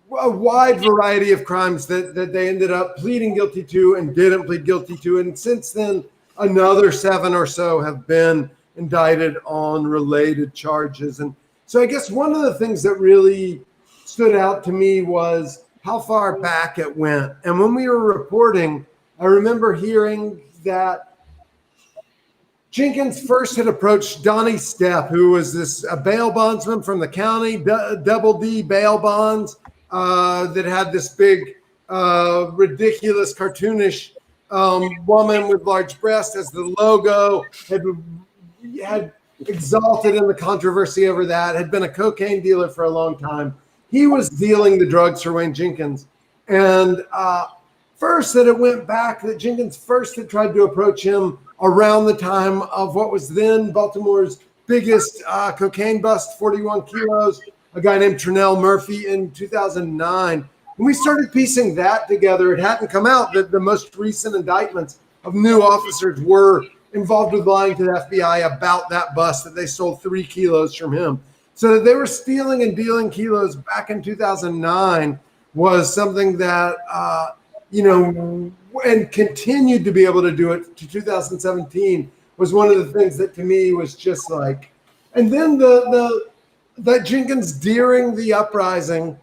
wide variety of crimes that they ended up pleading guilty to and didn't plead guilty to. And since then, another 7 or so have been indicted on related charges. And so I guess one of the things that really stood out to me was how far back it went. And when we were reporting, I remember hearing that Jenkins first had approached Donnie Stepp, who was a bail bondsman from the county, Double D bail bonds, that had this big, ridiculous, cartoonish woman with large breasts as the logo, had exalted in the controversy over that, had been a cocaine dealer for a long time. He was dealing the drugs for Wayne Jenkins. And first that it went back that Jenkins first had tried to approach him around the time of what was then Baltimore's biggest cocaine bust, 41 kilos, a guy named Trinell Murphy in 2009. When we started piecing that together, it hadn't come out that the most recent indictments of new officers were involved with lying to the FBI about that bust, that they stole 3 kilos from him. So that they were stealing and dealing kilos back in 2009 was something that, and continued to be able to do it to 2017 was one of the things that to me was just like, and then that Jenkins during the uprising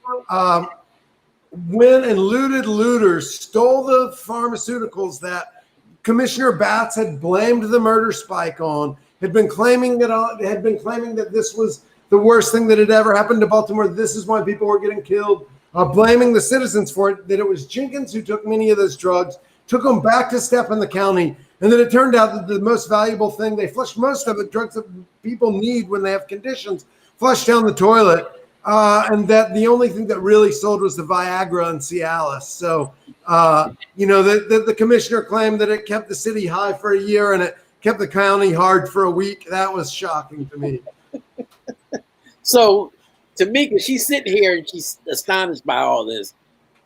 went and looted looters, stole the pharmaceuticals that Commissioner Batts had blamed the murder spike on, had been claiming that this was the worst thing that had ever happened to Baltimore. This is why people were getting killed, blaming the citizens for it, that it was Jenkins who took many of those drugs, took them back to Stepp in the county. And then it turned out that the most valuable thing, they flushed most of the drugs that people need when they have conditions, flushed down the toilet. And that the only thing that really sold was the Viagra and Cialis. So, the commissioner claimed that it kept the city high for a year and it kept the county hard for a week. That was shocking to me. So to me, because she's sitting here and she's astonished by all this,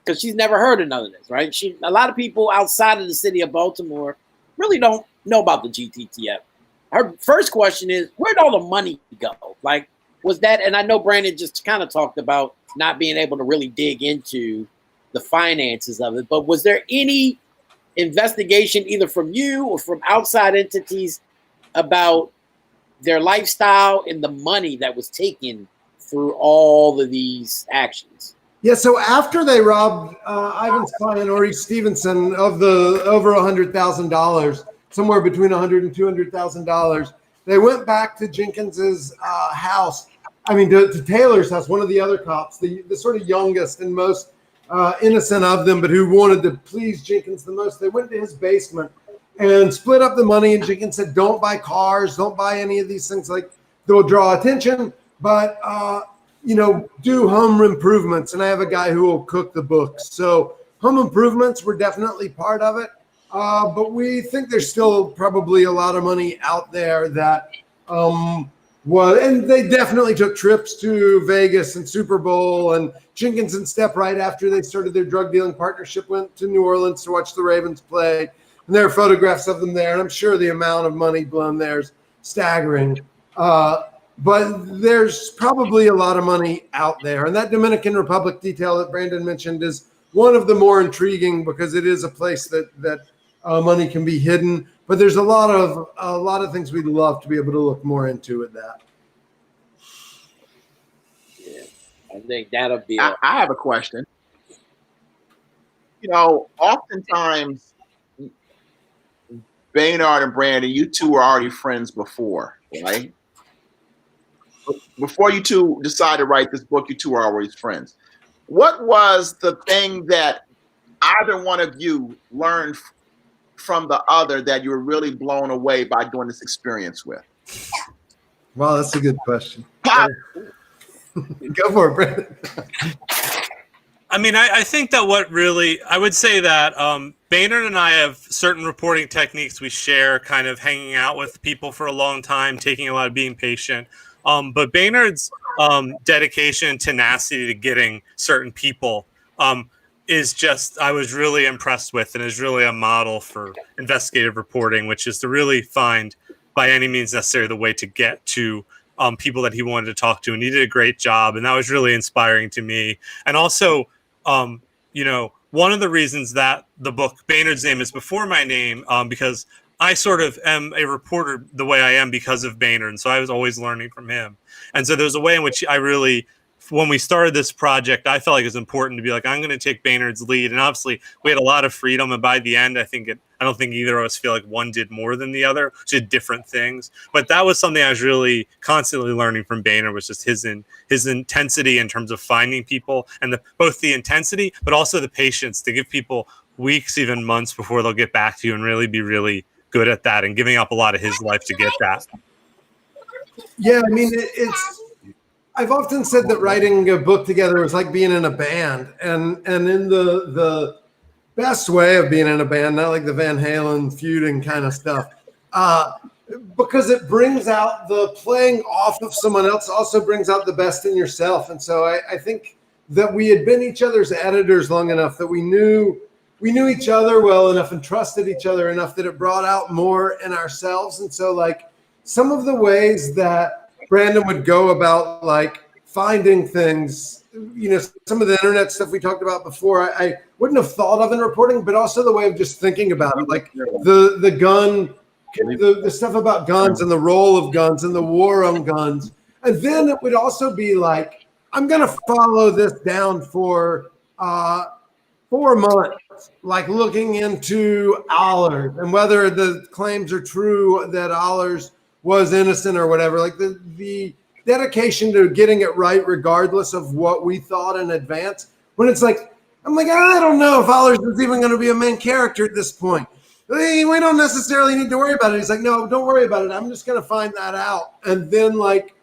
because she's never heard of none of this, right? A lot of people outside of the city of Baltimore really don't know about the GTTF. Her first question is, where'd all the money go? Like, was that, and I know Brandon just kind of talked about not being able to really dig into the finances of it, but was there any investigation either from you or from outside entities about their lifestyle and the money that was taken through all of these actions? Yeah, so after they robbed Ivan's client, Ori Stevenson, of the over $100,000, somewhere between $100,000 and $200,000, they went back to Jenkins's house. To Taylor's house, one of the other cops, the sort of youngest and most innocent of them, but who wanted to please Jenkins the most. They went to his basement and split up the money. And Jenkins said, don't buy cars, don't buy any of these things, like they'll draw attention, but do home improvements. And I have a guy who will cook the books. So home improvements were definitely part of it. But we think there's still probably a lot of money out there that and they definitely took trips to Vegas and Super Bowl, and Jenkins and Stepp, right after they started their drug dealing partnership, went to New Orleans to watch the Ravens play. And there are photographs of them there. And I'm sure the amount of money blown there is staggering. But there's probably a lot of money out there. And that Dominican Republic detail that Brandon mentioned is one of the more intriguing because it is a place that money can be hidden. But there's a lot of things we'd love to be able to look more into with that. Yeah, I think that'll be. I have a question. Oftentimes, Baynard and Brandon, you two were already friends before, right? Before you two decided to write this book, you two were always friends. What was the thing that either one of you learned from the other that you were really blown away by doing this experience with? Wow, that's a good question. Go for it, Brandon. I mean, I think that I would say that Baynard and I have certain reporting techniques we share, kind of hanging out with people for a long time, taking a lot of being patient. But Baynard's dedication and tenacity to getting certain people is just, I was really impressed with, and is really a model for investigative reporting, which is to really find by any means necessary the way to get to people that he wanted to talk to. And he did a great job. And that was really inspiring to me. And also, one of the reasons that the book Baynard's name is before my name, because I sort of am a reporter the way I am because of Baynard. And so I was always learning from him. And so there's a way in which when we started this project, I felt like it was important to be like, I'm going to take Baynard's lead. And obviously we had a lot of freedom. And by the end, I don't think either of us feel like one did more than the other, did different things. But that was something I was really constantly learning from Baynard, was just his intensity in terms of finding people, and both the intensity, but also the patience to give people weeks, even months before they'll get back to you, and really be really good at that and giving up a lot of his life to get that. Yeah, I mean, I've often said that writing a book together is like being in a band, and in the best way of being in a band, not like the Van Halen feuding kind of stuff, because it brings out the playing off of someone else, also brings out the best in yourself. And so I think that we had been each other's editors long enough that we knew each other well enough and trusted each other enough that it brought out more in ourselves. And so like some of the ways that Brandon would go about like finding things, some of the internet stuff we talked about before, I wouldn't have thought of in reporting, but also the way of just thinking about it, like the gun, the stuff about guns and the role of guns and the war on guns. And then it would also be like, I'm going to follow this down for 4 months, like looking into Allers and whether the claims are true that Allers was innocent or whatever, like the dedication to getting it right, regardless of what we thought in advance. When it's like, I'm like, I don't know if Allers is even going to be a main character at this point. We don't necessarily need to worry about it. He's like, no, don't worry about it. I'm just going to find that out. And then like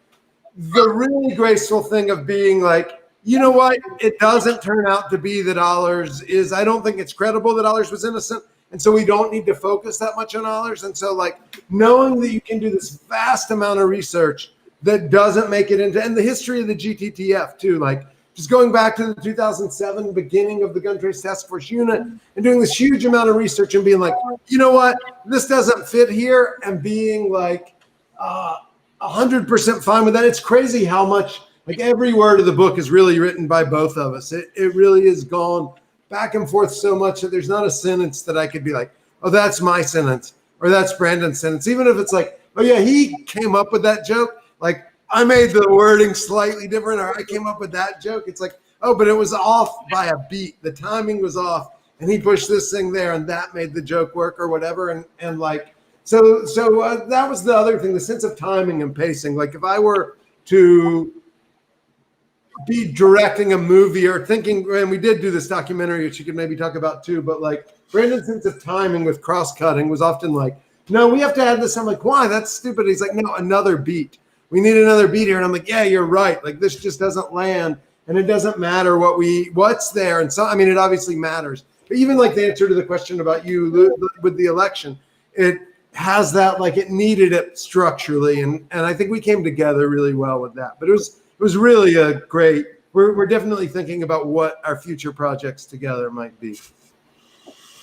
the really graceful thing of being like, you know what? It doesn't turn out to be that Allers is, I don't think it's credible that Allers was innocent. And so we don't need to focus that much on Allers. And so like knowing that you can do this vast amount of research that doesn't make it into, and the history of the GTTF too, like just going back to the 2007 beginning of the Gun Trace Task Force unit and doing this huge amount of research and being like, you know what, this doesn't fit here, and being like 100% fine with that. It's crazy how much, like every word of the book is really written by both of us. It really is gone back and forth so much that there's not a sentence that I could be like, oh, that's my sentence or that's Brandon's sentence. Even if it's like, oh yeah, he came up with that joke. Like I made the wording slightly different, or I came up with that joke. It's like, oh, but it was off by a beat. The timing was off, and he pushed this thing there, and that made the joke work, or whatever. And like, so that was the other thing, the sense of timing and pacing. Like if I were to be directing a movie or thinking, and we did do this documentary, which you could maybe talk about too, but like Brandon's sense of timing with cross-cutting was often like, no, we have to add this. I'm like, why? That's stupid. He's like, no, another beat. We need another beat here. And I'm like, yeah, you're right. Like this just doesn't land, and it doesn't matter what's there. And so, I mean, it obviously matters. But even like the answer to the question about you with the election, it has that, like it needed it structurally. And I think we came together really well with that. But it was really a great, we're definitely thinking about what our future projects together might be.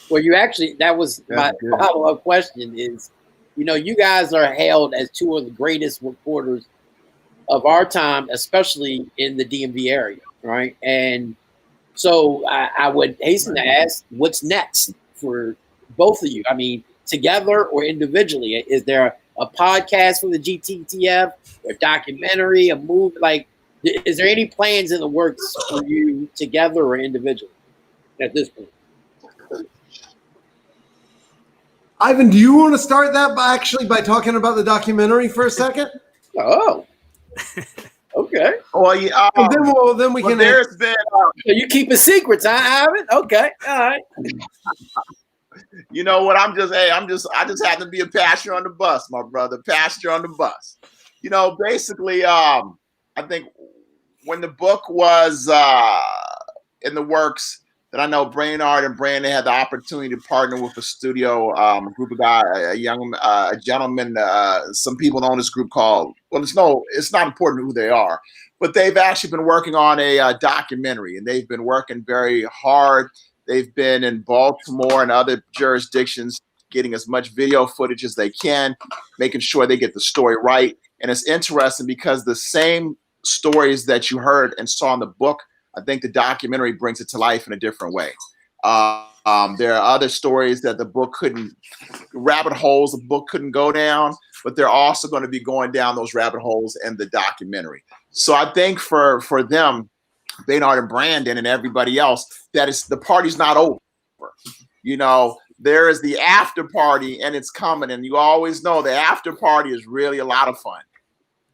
Well, that was my follow-up question is, you guys are hailed as two of the greatest reporters of our time, especially in the DMV area, right? And So I would hasten to ask, what's next for both of you? I mean, together or individually? Is there a podcast for the GTTF, a documentary, a movie? Like, is there any plans in the works for you together or individually at this point? Ivan, do you want to start that by talking about the documentary for a second? Oh, okay. Well, yeah. And then we can. There's been. So you keeping secrets, huh, Ivan? Okay, all right. You know what? I just happen to be a passenger on the bus, my brother. Passenger on the bus. You know, basically, I think when the book was in the works, that I know Baynard and Brandon had the opportunity to partner with a studio, a group of guys, a gentleman, some people know this group called, well, it's not important who they are, but they've actually been working on a documentary, and they've been working very hard. They've been in Baltimore and other jurisdictions getting as much video footage as they can, making sure they get the story right. And it's interesting because the same stories that you heard and saw in the book, I think the documentary brings it to life in a different way. There are other stories that rabbit holes the book couldn't go down, but they're also going to be going down those rabbit holes in the documentary. So I think for them, Baynard and Brandon and everybody else, the party's not over. You know, there is the after party, and it's coming, and you always know the after party is really a lot of fun.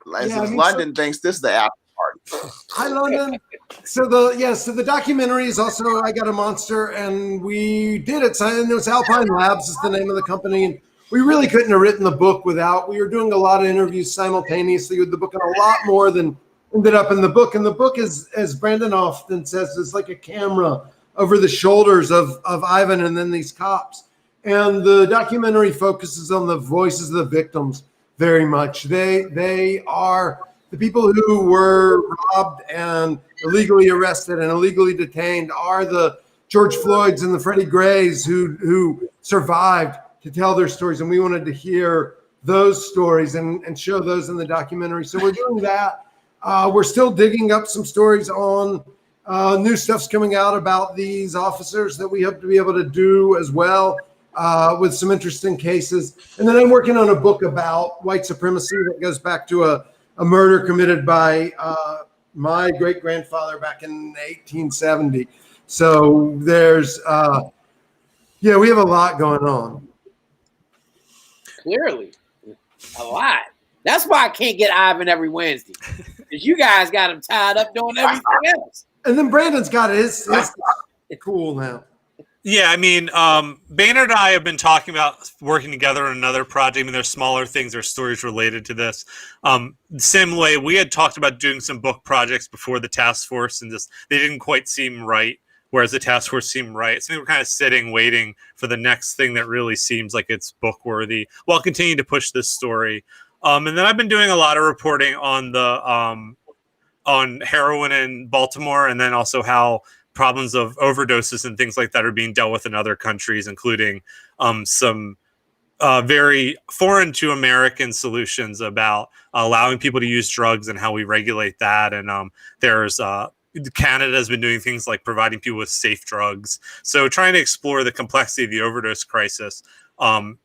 London thinks this is the after party. Hi, London. So the documentary is also I Got a Monster, and we did it. And it was Alpine Labs is the name of the company, and we really couldn't have written the book without. We were doing a lot of interviews simultaneously with the book, and a lot more than ended up in the book. And the book is, as Brandon often says, is like a camera over the shoulders of Ivan and then these cops. And the documentary focuses on the voices of the victims very much. They are the people who were robbed and illegally arrested and illegally detained, are the George Floyds and the Freddie Grays who survived to tell their stories. And we wanted to hear those stories and show those in the documentary. So we're doing that. We're still digging up some stories on new stuff's coming out about these officers that we hope to be able to do as well, with some interesting cases. And then I'm working on a book about white supremacy that goes back to a murder committed by my great-grandfather back in 1870. So there's, we have a lot going on. Clearly, a lot. That's why I can't get Ivan every Wednesday, because you guys got him tied up doing everything else. And then Brandon's got his cool now. Yeah, I mean, Baynard and I have been talking about working together on another project. I mean, there's smaller things or stories related to this. Same way, we had talked about doing some book projects before the task force, and they didn't quite seem right, whereas the task force seemed right. So we were kind of sitting, waiting for the next thing that really seems like it's book worthy, while continuing to push this story. And then I've been doing a lot of reporting on the on heroin in Baltimore, and then also how problems of overdoses and things like that are being dealt with in other countries, including some very foreign to American solutions about allowing people to use drugs and how we regulate that. And there's Canada has been doing things like providing people with safe drugs. So trying to explore the complexity of the overdose crisis,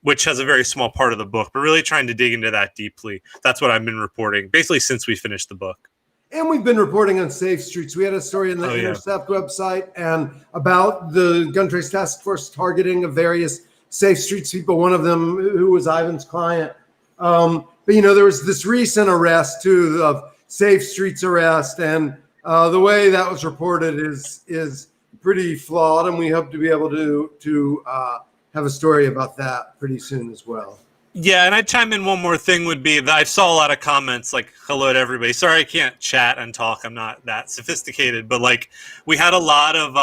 which has a very small part of the book, but really trying to dig into that deeply. That's what I've been reporting basically since we finished the book. And we've been reporting on Safe Streets. We had a story in the Intercept website and about the Gun Trace Task Force targeting of various Safe Streets people, one of them who was Ivan's client. But, there was this recent arrest, too, of Safe Streets arrest. And the way that was reported is pretty flawed. And we hope to be able to have a story about that pretty soon as well. Yeah, and I'd chime in one more thing would be that I saw a lot of comments like, hello to everybody. Sorry I can't chat and talk. I'm not that sophisticated. But like we had a lot of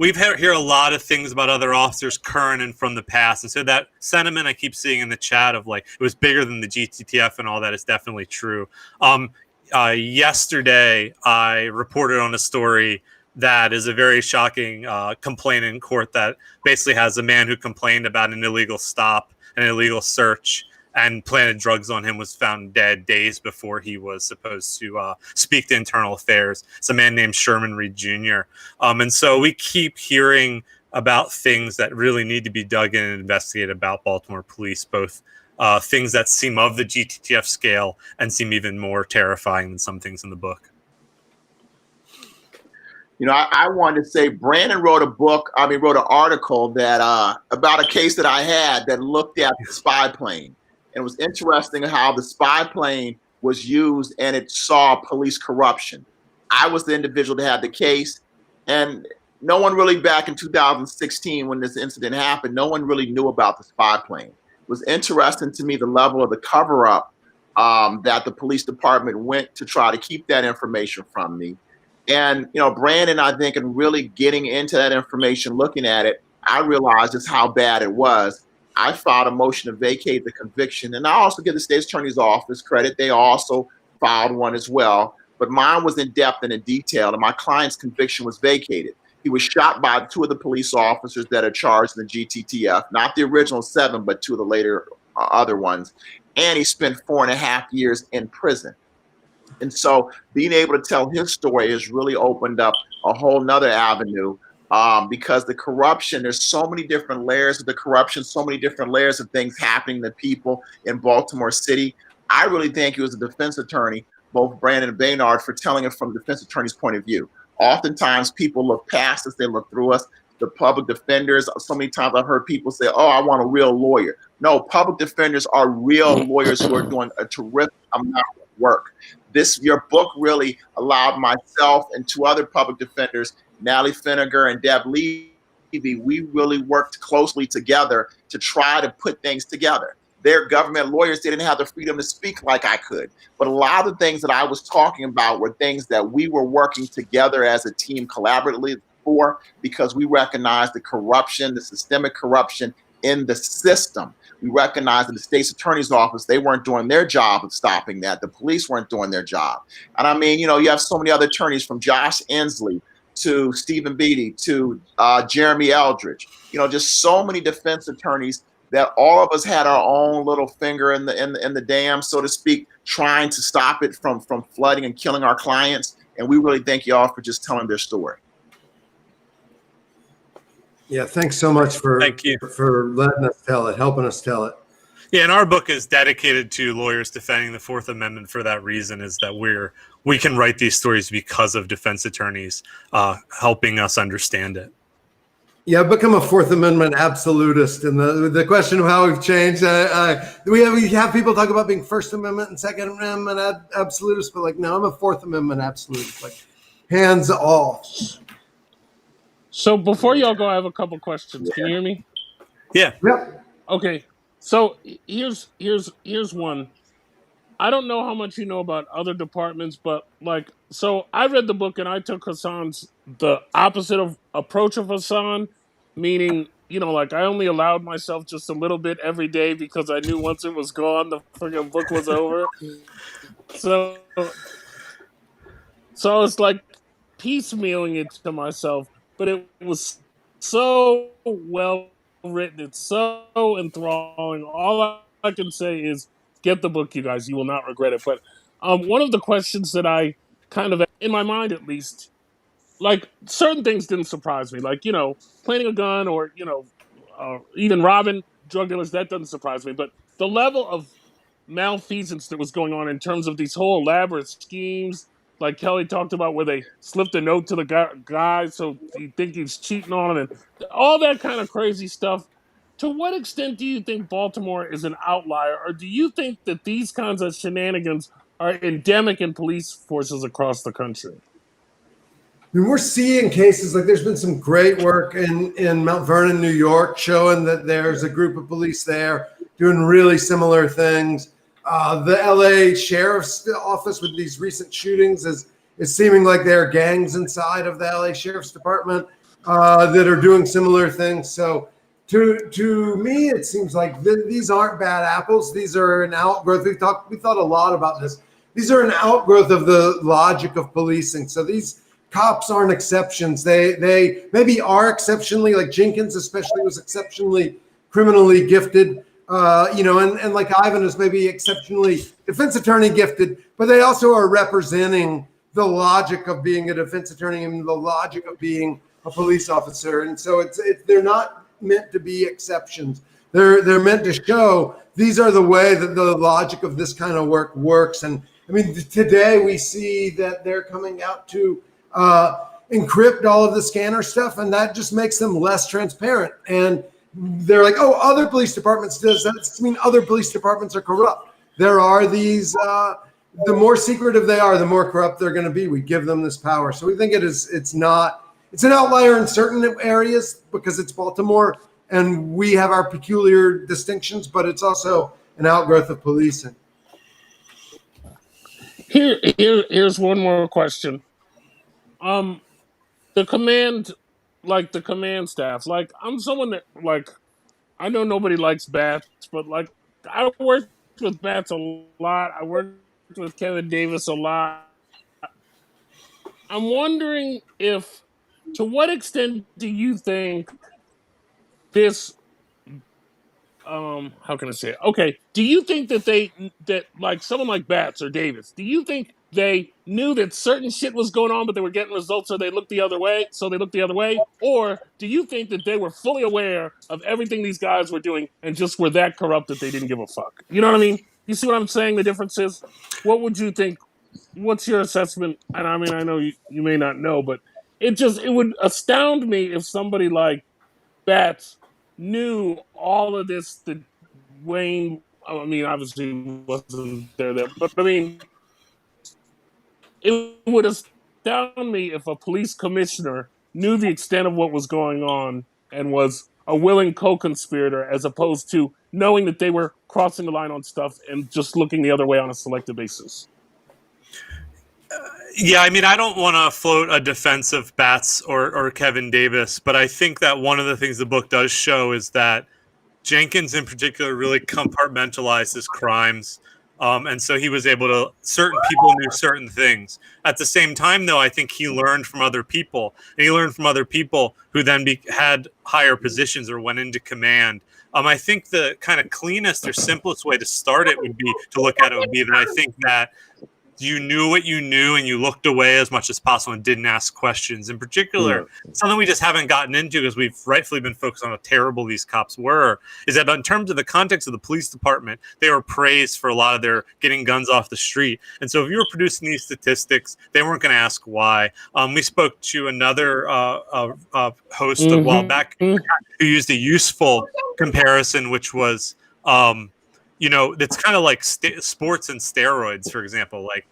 hear a lot of things about other officers current and from the past. And so that sentiment I keep seeing in the chat of like it was bigger than the GTTF and all that is definitely true. Yesterday I reported on a story that is a very shocking complaint in court that basically has a man who complained about an illegal stop, an illegal search, and planted drugs on him, was found dead days before he was supposed to speak to Internal Affairs. It's a man named Sherman Reed Jr. And so we keep hearing about things that really need to be dug in and investigated about Baltimore police, both things that seem of the GTTF scale and seem even more terrifying than some things in the book. You know, I wanted to say Brandon wrote an article that about a case that I had that looked at the spy plane. And it was interesting how the spy plane was used and it saw police corruption. I was the individual that had the case, and no one really, back in 2016 when this incident happened, no one really knew about the spy plane. It was interesting to me the level of the cover-up that the police department went to try to keep that information from me. And, you know, Brandon, I think, in really getting into that information, looking at it, I realized just how bad it was. I filed a motion to vacate the conviction. And I also give the state's attorney's office credit. They also filed one as well. But mine was in depth and in detail, and my client's conviction was vacated. He was shot by 2 of the police officers that are charged in the GTTF, not the original 7, but 2 of the later other ones. And he spent 4.5 years in prison. And so being able to tell his story has really opened up a whole nother avenue, because the corruption, there's so many different layers of the corruption, so many different layers of things happening to people in Baltimore City. I really thank you as a defense attorney, both Brandon and Baynard, for telling it from the defense attorney's point of view. Oftentimes people look past us, they look through us. The public defenders, so many times I've heard people say, oh, I want a real lawyer. No, public defenders are real lawyers who are doing a terrific amount of work. Your book really allowed myself and 2 other public defenders, Natalie Finnegar and Deb Levy, we really worked closely together to try to put things together. Their government lawyers didn't have the freedom to speak like I could. But a lot of the things that I was talking about were things that we were working together as a team collaboratively for, because we recognized the corruption, the systemic corruption in the system. We recognized that the state's attorney's office, they weren't doing their job of stopping that. The police weren't doing their job. And I mean, you know, you have so many other attorneys, from Josh Inslee to Stephen Beatty to Jeremy Eldridge, you know, just so many defense attorneys that all of us had our own little finger in the dam, so to speak, trying to stop it from flooding and killing our clients. And we really thank you all for just telling their story. Yeah, thanks so much for letting us tell it, helping us tell it. Yeah, and our book is dedicated to lawyers defending the 4th Amendment for that reason, is that we can write these stories because of defense attorneys helping us understand it. Yeah, I've become a 4th Amendment absolutist, and the question of how we've changed. We have people talk about being First Amendment and Second Amendment absolutists, but like, no, I'm a 4th Amendment absolutist, like hands off. So before y'all go, I have a couple questions. Can you hear me? Yeah. Yep. Okay. So here's one. I don't know how much you know about other departments, but like, so I read the book and I took the opposite of approach of Hassan, meaning, you know, like I only allowed myself just a little bit every day because I knew once it was gone, the freaking book was over. So I was like piecemealing it to myself, but it was so well written. It's so enthralling. All I can say is get the book, you guys. You will not regret it. But one of the questions that I kind of, in my mind at least, like certain things didn't surprise me. Like, you know, planting a gun or, you know, even robbing drug dealers, that doesn't surprise me. But the level of malfeasance that was going on in terms of these whole elaborate schemes, like Kelly talked about, where they slipped a note to the guy so you think he's cheating on him, and all that kind of crazy stuff. To what extent do you think Baltimore is an outlier, or do you think that these kinds of shenanigans are endemic in police forces across the country? I mean, we're seeing cases like there's been some great work in Mount Vernon, New York, showing that there's a group of police there doing really similar things. The LA Sheriff's Office with these recent shootings is seeming like there are gangs inside of the LA Sheriff's Department that are doing similar things. So to me, it seems like these aren't bad apples. These are an outgrowth. We thought a lot about this. These are an outgrowth of the logic of policing. So these cops aren't exceptions. They maybe are exceptionally, like Jenkins especially was exceptionally criminally gifted. and like Ivan is maybe exceptionally defense attorney gifted, but they also are representing the logic of being a defense attorney and the logic of being a police officer. And so they're not meant to be exceptions. They're meant to show these are the way that the logic of this kind of work works. And I mean, today we see that they're coming out to encrypt all of the scanner stuff, and that just makes them less transparent. And they're like, oh, other police departments does that mean other police departments are corrupt? There are these, the more secretive they are, the more corrupt they're going to be. We give them this power. So we think it's an outlier in certain areas because it's Baltimore and we have our peculiar distinctions, but it's also an outgrowth of policing. Here's one more question. The command staff, like I'm someone that like, I know nobody likes bats, but like I worked with bats a lot. I worked with Kevin Davis a lot. I'm wondering to what extent do you think this, how can I say it? Okay, do you think that like someone like Bats or Davis, do you think they knew that certain shit was going on, but they were getting results, so they looked the other way? Or do you think that they were fully aware of everything these guys were doing and just were that corrupt that they didn't give a fuck? You know what I mean? You see what I'm saying? The difference is, what would you think? What's your assessment? And I mean, I know you may not know, but it would astound me if somebody like Bats knew all of this that Wayne, I mean, obviously wasn't there, but I mean, it would astound me if a police commissioner knew the extent of what was going on and was a willing co-conspirator, as opposed to knowing that they were crossing the line on stuff and just looking the other way on a selective basis. Yeah, I mean, I don't want to float a defense of Bats or Kevin Davis, but I think that one of the things the book does show is that Jenkins in particular really compartmentalized his crimes. And so he was able to, certain people knew certain things. At the same time, though, I think he learned from other people. And he learned from other people who then had higher positions or went into command. I think the kind of cleanest or simplest way to start it would be to look at it would be that I think that you knew what you knew and you looked away as much as possible and didn't ask questions. In particular, something we just haven't gotten into because we've rightfully been focused on how terrible these cops were, is that in terms of the context of the police department, they were praised for a lot of their getting guns off the street. And so if you were producing these statistics, they weren't going to ask why. We spoke to another host a while back who used a useful comparison, which was it's kind of like sports and steroids, for example. Like,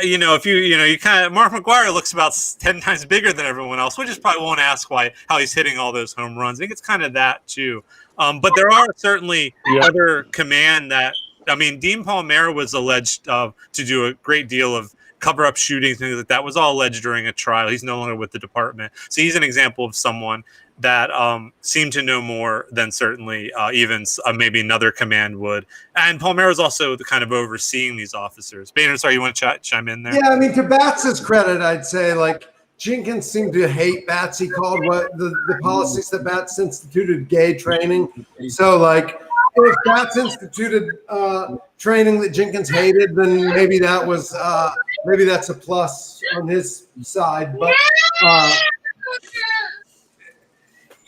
if you kind of, Mark McGwire looks about 10 times bigger than everyone else, which is probably won't ask how he's hitting all those home runs. I think it's kind of that too. But there are certainly other command that, I mean, Dean Palmera was alleged to do a great deal of cover-up shootings, things like that. Was all alleged during a trial. He's no longer with the department. So he's an example of someone that seemed to know more than certainly even maybe another command would. And Palmera is also the kind of overseeing these officers. Baynard, sorry, you want to chime in there? Yeah, I mean, to Bats's credit, I'd say, like, Jenkins seemed to hate Bats. He called what the policies that Bats instituted gay training. So, like, if Bats instituted training that Jenkins hated, then maybe that was maybe that's a plus on his side. But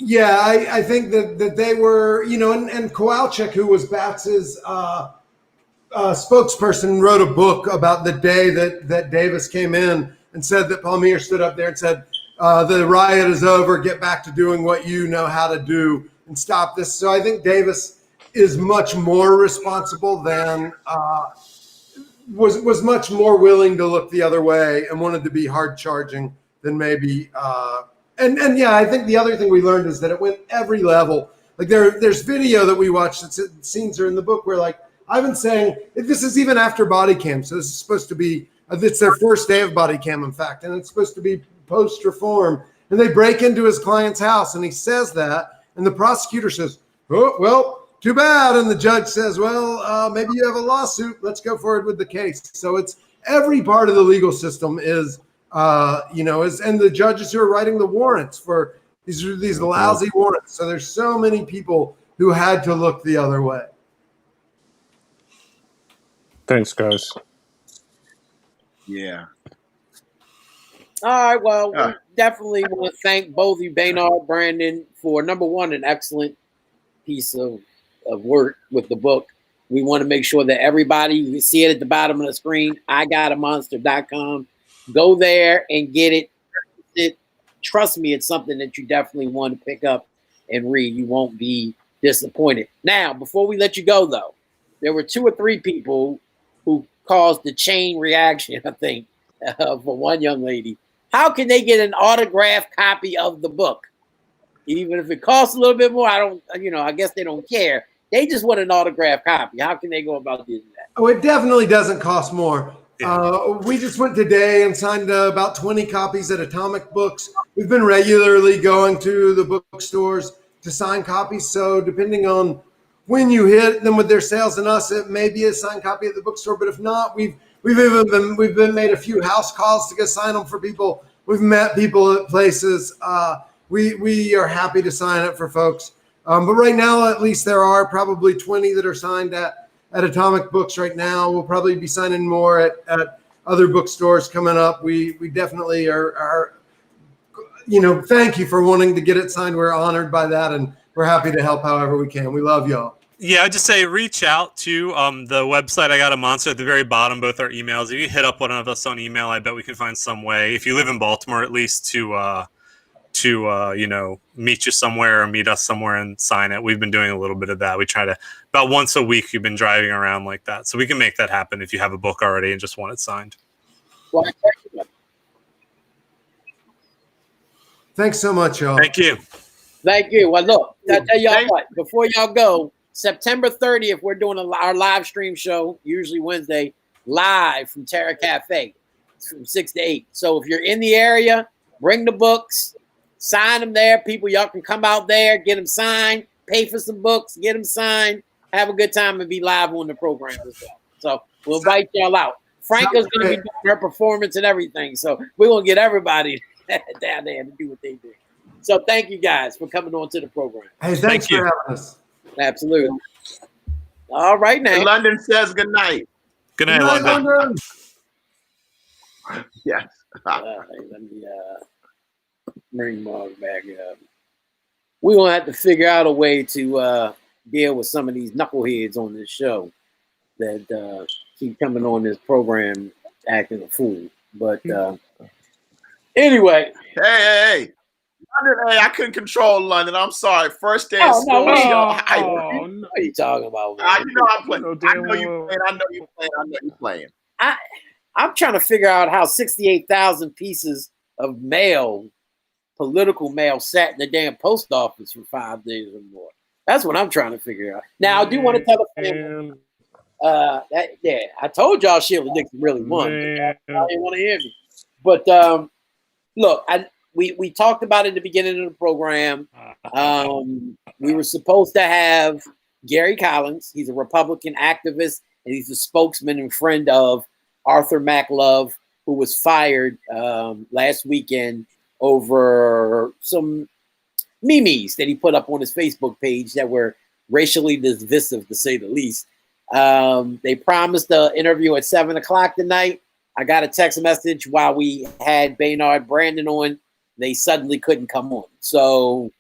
yeah, I think that they were, and Kowalczyk, who was Bats's spokesperson, wrote a book about the day that Davis came in and said that Palmera stood up there and said, the riot is over, get back to doing what you know how to do and stop this. So I think Davis is much more responsible than was much more willing to look the other way and wanted to be hard charging than maybe and yeah, I think the other thing we learned is that it went every level. Like there's video that we watched, scenes are in the book where, like, I've been saying, this is even after body cam, so this is supposed to be it's their first day of body cam, in fact, and it's supposed to be post reform, and they break into his client's house and he says that, and the prosecutor says, oh, well, too bad. And the judge says, well, maybe you have a lawsuit. Let's go forward with the case. So it's every part of the legal system is, and the judges who are writing the warrants for these lousy warrants. So there's so many people who had to look the other way. Thanks, guys. Yeah. All right. Well, we definitely want to thank both of you, Baynard, Brandon, for number one, an excellent piece of work with the book. We want to make sure that everybody, you can see it at the bottom of the screen, IGotAmonster.com. Go there and get it. Trust me, it's something that you definitely want to pick up and read. You won't be disappointed. Now, before we let you go, though, there were 2 or 3 people who caused the chain reaction, I think, for one young lady. How can they get an autographed copy of the book? Even if it costs a little bit more, I guess they don't care. They just want an autographed copy. How can they go about doing that? Oh, it definitely doesn't cost more. Yeah. We just went today and signed about 20 copies at Atomic Books. We've been regularly going to the bookstores to sign copies. So depending on when you hit them with their sales and us, it may be a signed copy at the bookstore. But if not, we've been made a few house calls to go sign them for people. We've met people at places. We are happy to sign it for folks. But right now, at least there are probably 20 that are signed at Atomic Books right now. We'll probably be signing more at other bookstores coming up. We definitely are, thank you for wanting to get it signed. We're honored by that, and we're happy to help however we can. We love y'all. Yeah, I'd just say reach out to the website. I Got a Monster at the very bottom, both our emails. If you hit up one of us on email, I bet we can find some way, if you live in Baltimore at least, to meet you somewhere or meet us somewhere and sign it. We've been doing a little bit of that. We try to, about once a week, we've been driving around like that. So we can make that happen if you have a book already and just want it signed. Well, Thanks so much, y'all. Thank you. thank you. Well, look, I'll tell y'all what, before y'all go, September 30th, we're doing our live stream show, usually Wednesday, live from Terra Cafe. It's from 6 to 8. So if you're in the area, bring the books, sign them there. People, y'all can come out there, get them signed, pay for some books, get them signed, have a good time, and be live on the program as well. So we'll invite y'all out. Franca's going to be doing her performance and everything. So we're going to get everybody down there to do what they do. So thank you guys for coming on to the program. Hey, thanks Thank for you. having us. Absolutely. All right, now. London says good night. Good night, London. London. Yes. Let me bring Mark back up. We're going to have to figure out a way to deal with some of these knuckleheads on this show that keep coming on this program acting a fool. But anyway. Hey. London, hey, I couldn't control London. I'm sorry. First day of school. No. What What are you talking about, man? I'm playing. I know you playing. I'm trying to figure out how 68,000 pieces of mail, political mail, sat in the damn post office for 5 days or more. That's what I'm trying to figure out. Now, I do want to tell a family. I told y'all Sheila Dixon really won. I didn't want to hear me. But look, we talked about it at the beginning of the program. We were supposed to have Gary Collins. He's a Republican activist, and he's a spokesman and friend of Arthur MacLove, who was fired last weekend over some memes that he put up on his Facebook page that were racially divisive, to say the least. They promised the interview at 7 o'clock tonight. I got a text message while we had Baynard Brandon on. They suddenly couldn't come on. So,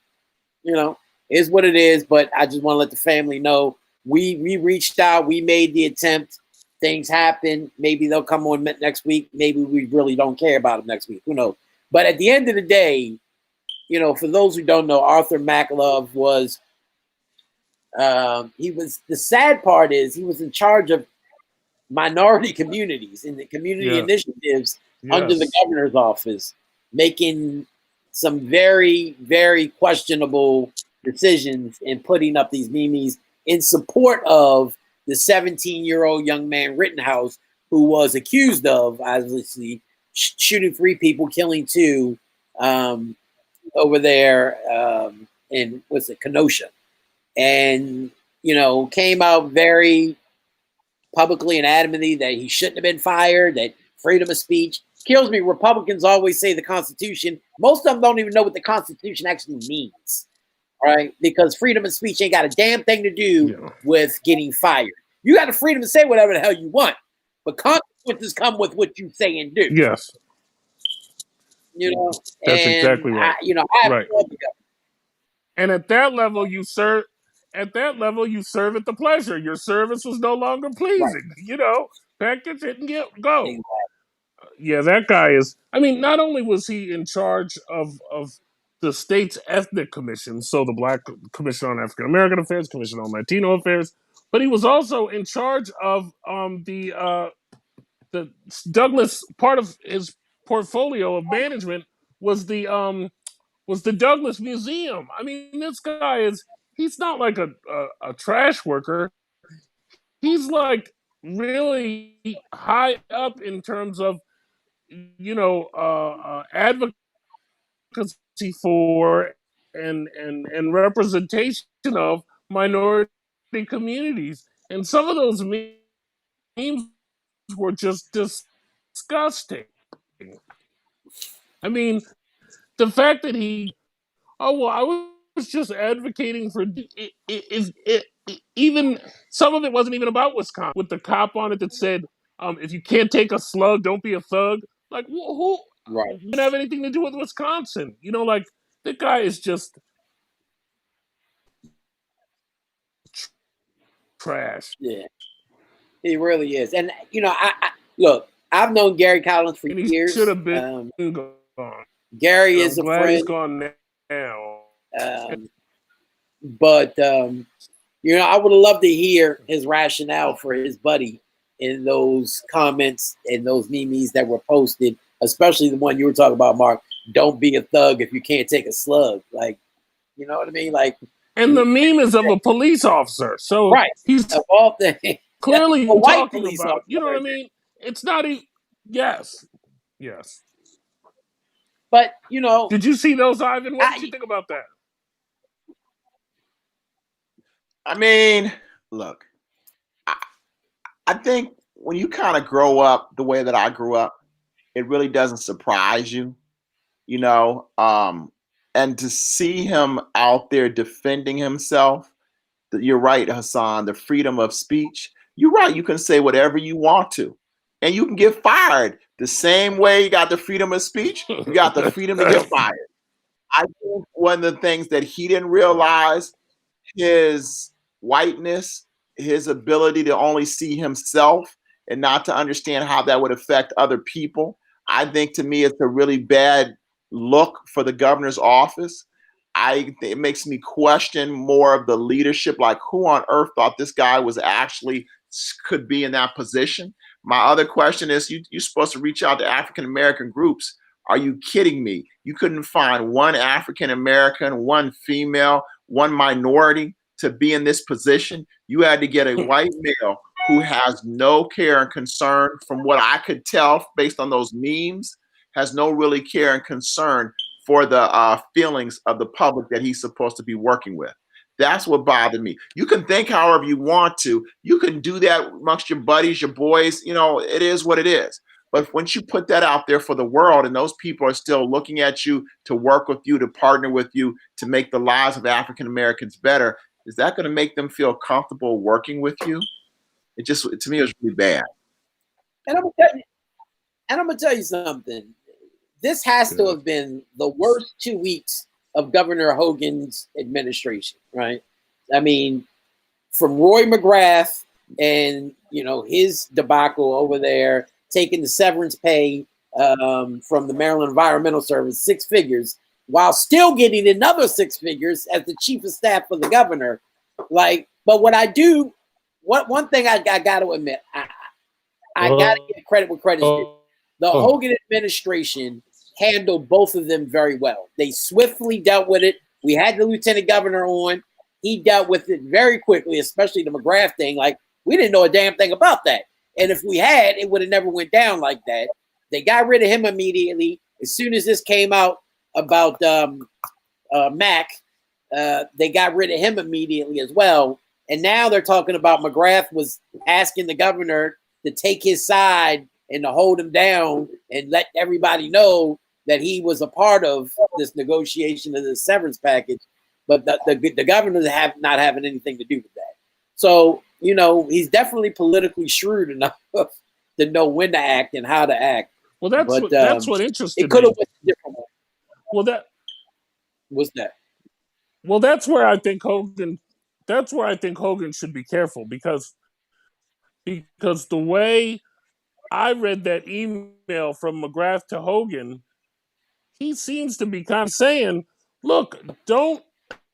is what it is. But I just want to let the family know we reached out. We made the attempt. Things happen. Maybe they'll come on next week. Maybe we really don't care about them next week. Who knows? But at the end of the day, for those who don't know, Arthur MacLove was, the sad part is he was in charge of minority communities and the community initiatives under the governor's office, making some very, very questionable decisions and putting up these memes in support of the 17-year-old young man Rittenhouse, who was accused of, obviously, shooting 3 people, killing 2 over there in, Kenosha. And, came out very publicly and adamantly that he shouldn't have been fired, that freedom of speech. Kills me. Republicans always say the Constitution. Most of them don't even know what the Constitution actually means. right? Because freedom of speech ain't got a damn thing to do Yeah. with getting fired. You got the freedom to say whatever the hell you want, but consequences come with what you say and do. Yes, You know, that's and exactly right. I Right. applaud the government. And at that level, you serve. At that level, you serve at the pleasure. Your service was no longer pleasing. You know, package it and go. Exactly. Yeah, that guy is. I mean, not only was he in charge of the state's ethnic commission, so the Black Commission on African American Affairs, Commission on Latino Affairs, but he was also in charge of the Douglas. Part of his portfolio of management was the Douglas Museum. I mean, this guy is. He's not like a trash worker. He's like really high up in terms of advocacy for and representation of minority communities, and some of those memes were just disgusting. I mean, the fact that I was just advocating for even some of it wasn't even about Wisconsin, with the cop on it that said, if you can't take a slug, don't be a thug. Like, who Right. didn't have anything to do with Wisconsin? You know, like, the guy is just trash. Yeah, he really is. And I look. I've known Gary Collins for And he years. should have been gone. Gary is I'm a glad friend. he's gone now. But I would love to hear his rationale for his buddy in those comments and those memes that were posted, especially the one you were talking about, Mark. Don't be a thug if you can't take a slug. Like, you know what I mean? Like, and the meme is of a police officer, so right. He's of all things, clearly a white talking police about. officer. You know what I mean? It's not even. Yes. But did you see those, Ivan? What did you think about that? I mean, look, I think when you kind of grow up the way that I grew up, it really doesn't surprise you, and to see him out there defending himself. You're right, Hassan, the freedom of speech. You're right. You can say whatever you want to, and you can get fired the same way you got the freedom of speech. You got the freedom to get fired. I think one of the things that he didn't realize, his whiteness, his ability to only see himself and not to understand how that would affect other people. I think, to me, it's a really bad look for the governor's office. It makes me question more of the leadership, like who on earth thought this guy could be in that position. My other question is, you're supposed to reach out to African American groups. Are you kidding me? You couldn't find one African American, one female, one minority to be in this position. You had to get a white male who has no care and concern, from what I could tell based on those memes, has no really care and concern for the feelings of the public that he's supposed to be working with. That's what bothered me. You can think however you want to. You can do that amongst your buddies, your boys. It is what it is. But once you put that out there for the world, and those people are still looking at you to work with you, to partner with you, to make the lives of African Americans better, is that going to make them feel comfortable working with you? To me, it was really bad. And I'm gonna tell you something. This has to have been the worst 2 weeks of Governor Hogan's administration, right? I mean, from Roy McGrath and his debacle over there, taking the severance pay from the Maryland Environmental Service, 6 figures, while still getting another 6 figures as the chief of staff for the governor. Like, but what I do, one thing I got to admit, I got to give credit where credit's due. The Hogan administration handled both of them very well. They swiftly dealt with it. We had the lieutenant governor on. He dealt with it very quickly, especially the McGrath thing. Like, we didn't know a damn thing about that. And if we had, it would have never went down like that. They got rid of him immediately. As soon as this came out about Mac, they got rid of him immediately as well. And now they're talking about McGrath was asking the governor to take his side and to hold him down and let everybody know that he was a part of this negotiation of the severance package. but the governor have not having anything to do with that. So, you know, he's definitely politically shrewd enough to know when to act and how to act. Well, that's what interested me. It could have went a different way. Well, what's that? Well, that's where I think Hogan. That's where I think Hogan should be careful because the way I read that email from McGrath to Hogan, he seems to be kind of saying, "Look, don't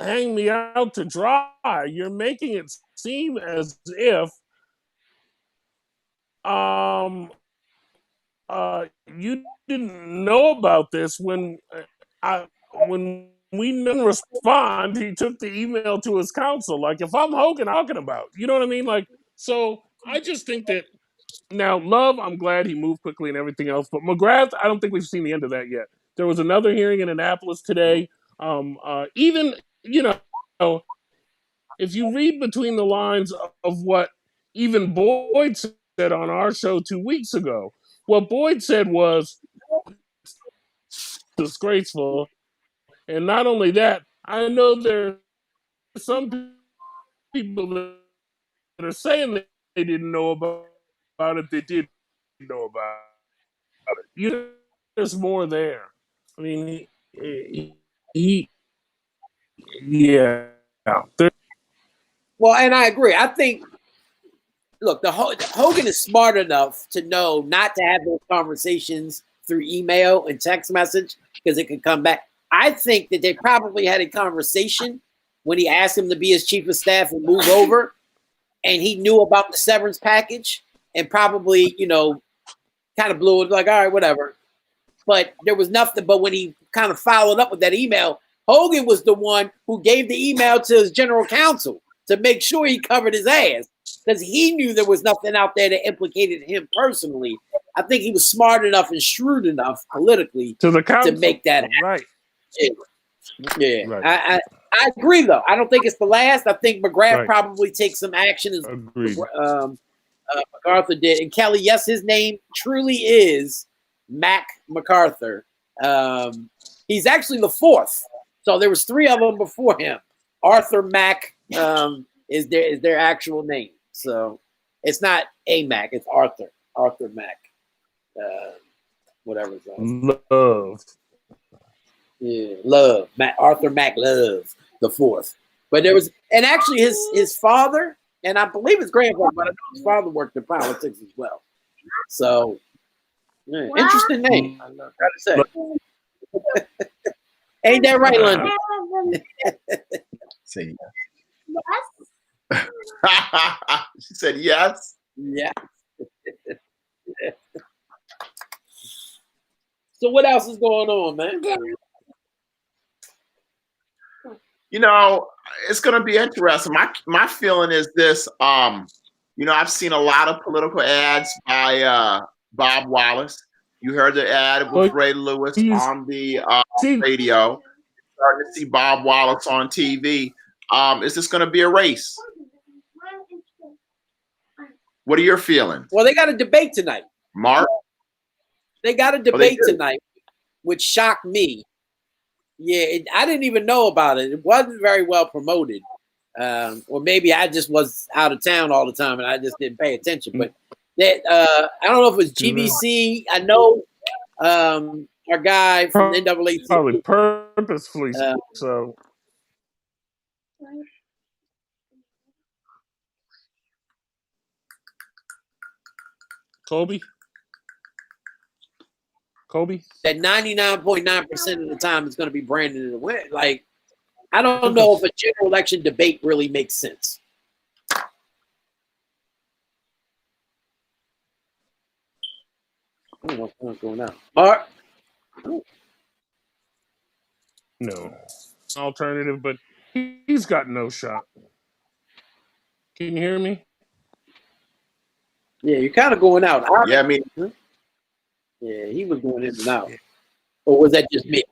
hang me out to dry. You're making it seem as if you didn't know about this when we didn't respond. He took the email to his counsel. Like, if I'm Hogan, I'm talking about, you know what I mean? Like, so I just think that now Love, I'm glad he moved quickly and everything else, but McGrath, I don't think we've seen the end of that yet. There was another hearing in Annapolis today. Even, you know, if you read between the lines of what even Boyd said on our show 2 weeks ago, what Boyd said was disgraceful. And not only that, I know there are some people that are saying that they didn't know about it. They did know about it. You know, there's more there. I mean, he yeah. Well, and I agree. I think, look, Hogan is smart enough to know not to have those conversations through email and text message because it can come back. I think that they probably had a conversation when he asked him to be his chief of staff and move over, and he knew about the severance package and probably, you know, kind of blew it like, all right, whatever. But there was nothing. But when he kind of followed up with that email, Hogan was the one who gave the email to his general counsel to make sure he covered his ass because he knew there was nothing out there that implicated him personally. I think he was smart enough and shrewd enough politically to make that happen. Right. Yeah. Right. I agree, though. I don't think it's the last. I think McGrath probably takes some action as MacArthur did. And Kelly, yes, his name truly is Mac MacArthur. He's actually the fourth. So there was 3 of them before him. Arthur Mac is their actual name. So it's not a Mac, it's Arthur Mac. Whatever his name. Love. Yeah, Love. Arthur Mac Love, the fourth. But there was, and actually his father, and I believe his grandfather, but I know his father worked in politics as well. So, yeah, interesting name. I'm not trying to say. Ain't that right, London? Say yes. She said yes. Yeah. So what else is going on, man? You know, it's going to be interesting. My feeling is this. You know, I've seen a lot of political ads by Bob Wallace. You heard the ad with Ray Lewis on the radio. Starting to see Bob Wallace on TV. Is this going to be a race? What are your feelings? Well, they got a debate tonight. Mark? They got a debate tonight, which shocked me. Yeah, I didn't even know about it. It wasn't very well promoted. Or maybe I just was out of town all the time and I just didn't pay attention. But that I don't know if it was GBC. I know our guy from the NAACP. Probably purposefully so. Kobe? That 99.9% of the time is going to be Brandon in the win. Like, I don't know if a general election debate really makes sense. I don't know what's going on. Mark? No. Alternative, but he's got no shot. Can you hear me? Yeah, you're kind of going out. Yeah, I mean. Yeah, he was going in and out. Or was that just me?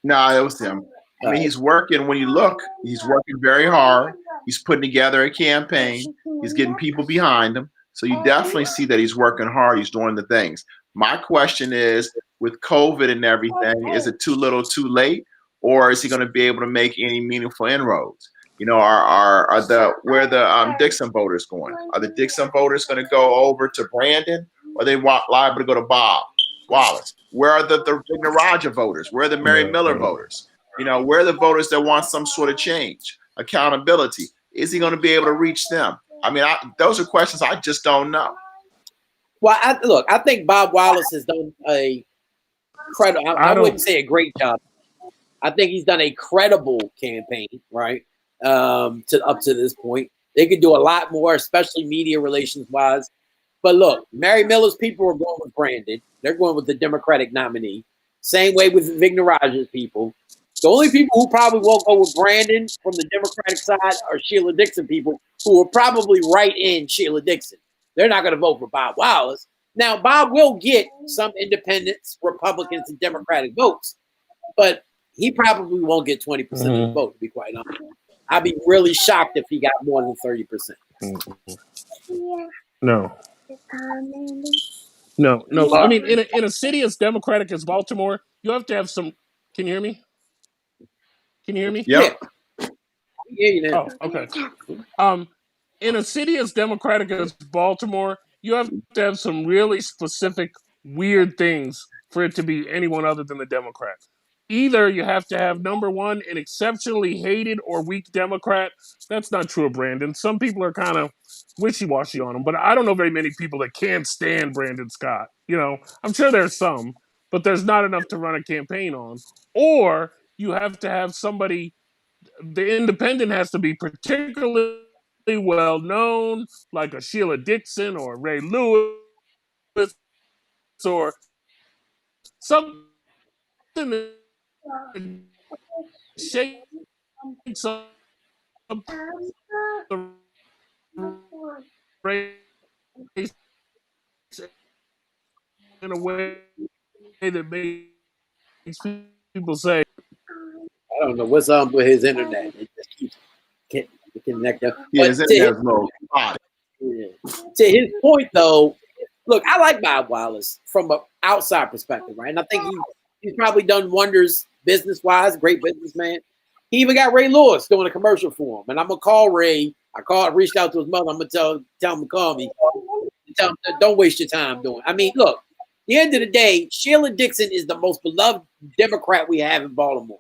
No, it was him. I mean, he's working. When you look, he's working very hard. He's putting together a campaign. He's getting people behind him. So you definitely see that he's working hard. He's doing the things. My question is, with COVID and everything, is it too little too late? or is he going to be able to make any meaningful inroads? You know, where the Dixon voters going? Are the Dixon voters going to go over to Brandon, or are they liable to go to Bob Wallace? Where are the Naraja voters? Where are the Mary Miller voters? You know, where are the voters that want some sort of change, accountability? Is he going to be able to reach them? I mean, those are questions I just don't know. Well, I think Bob Wallace has done a credible. I wouldn't say a great job. I think he's done a credible campaign, right? Up to this point, they could do a lot more, especially media relations wise. But look, Mary Miller's people are going with Brandon. They're going with the Democratic nominee. Same way with Vignaraja's people. The only people who probably won't go with Brandon from the Democratic side are Sheila Dixon people, who will probably write in Sheila Dixon. They're not going to vote for Bob Wallace. Now, Bob will get some independents, Republicans, and Democratic votes, but he probably won't get 20% of the vote, to be quite honest. I'd be really shocked if he got more than 30%. No. I mean, in a city as democratic as Baltimore, you have to have some. Can you hear me? Yeah. Oh, okay. In a city as democratic as Baltimore, you have to have some really specific weird things for it to be anyone other than the Democrat. Either you have to have, number one, an exceptionally hated or weak Democrat. That's not true of Brandon. Some people are kind of wishy-washy on him, but I don't know very many people that can't stand Brandon Scott. You know, I'm sure there's some, but there's not enough to run a campaign on. Or you have to have somebody, the independent has to be particularly well known, like a Sheila Dixon or Ray Lewis or something that shakes up the race in a way that makes people say, I don't know what's up with his internet. It just keeps connecting. Yeah, his internet's low. To his point, though, look, I like Bob Wallace from an outside perspective, right? And I think he's probably done wonders business-wise, great businessman. He even got Ray Lewis doing a commercial for him. And I'm going to call Ray. I reached out to his mother. I'm going to tell him to call me. Tell him, don't waste your time doing it. I mean, look, at the end of the day, Sheila Dixon is the most beloved Democrat we have in Baltimore.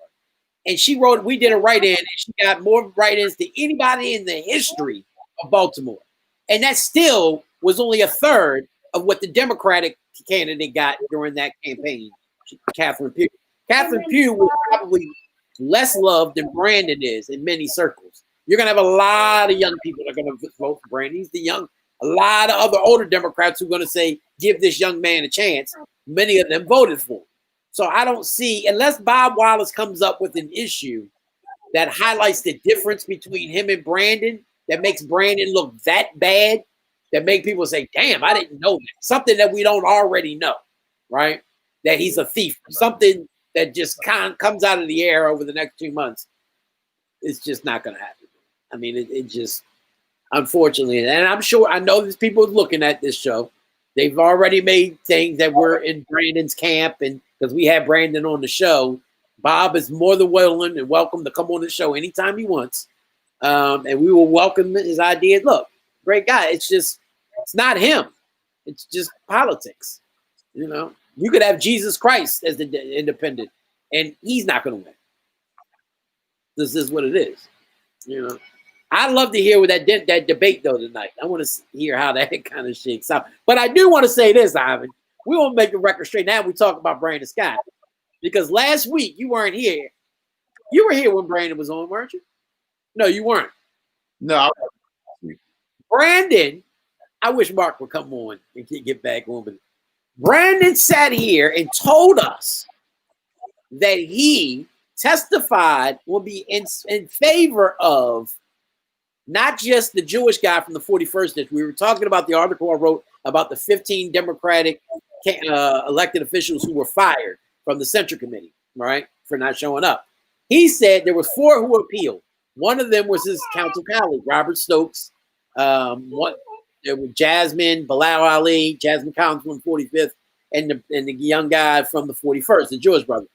And we did a write-in, and she got more write-ins than anybody in the history of Baltimore. And that still was only a third of what the Democratic candidate got during that campaign, Catherine Pugh. Catherine Pugh was probably less loved than Brandon is in many circles. You're going to have a lot of young people that are going to vote for Brandon. He's a lot of other older Democrats who are going to say, give this young man a chance. Many of them voted for him. So I don't see, unless Bob Wallace comes up with an issue that highlights the difference between him and Brandon, that makes Brandon look that bad, that make people say, damn, I didn't know that. Something that we don't already know, right? That he's a thief. Something that just comes out of the air over the next 2 months. It's just not going to happen. I mean, it just, unfortunately, and I'm sure, I know there's people looking at this show. They've already made things that we're in Brandon's camp, and because we had Brandon on the show, Bob is more than willing and welcome to come on the show anytime he wants. And we will welcome his ideas. Look, great guy. It's not him. It's just politics. You know, you could have Jesus Christ as the independent, and he's not going to win. This is what it is. You know, I'd love to hear with that debate though tonight. I want to hear how that kind of shakes out. But I do want to say this, Ivan. We won't make the record straight now. We talk about Brandon Scott because last week you weren't here. You were here when Brandon was on, weren't you? No, you weren't. No. Brandon, I wish Mark would come on and get back on. But Brandon sat here and told us that he testified will be in favor of not just the Jewish guy from the 41st district. We were talking about the article I wrote about the 15 Democratic elected officials who were fired from the Central Committee, right, for not showing up. He said there was 4 who appealed. One of them was his council colleague, Robert Stokes. There was Jasmine, Bilal Ali, Jasmine Collins from the 45th, and the young guy from the 41st, the Jewish brother.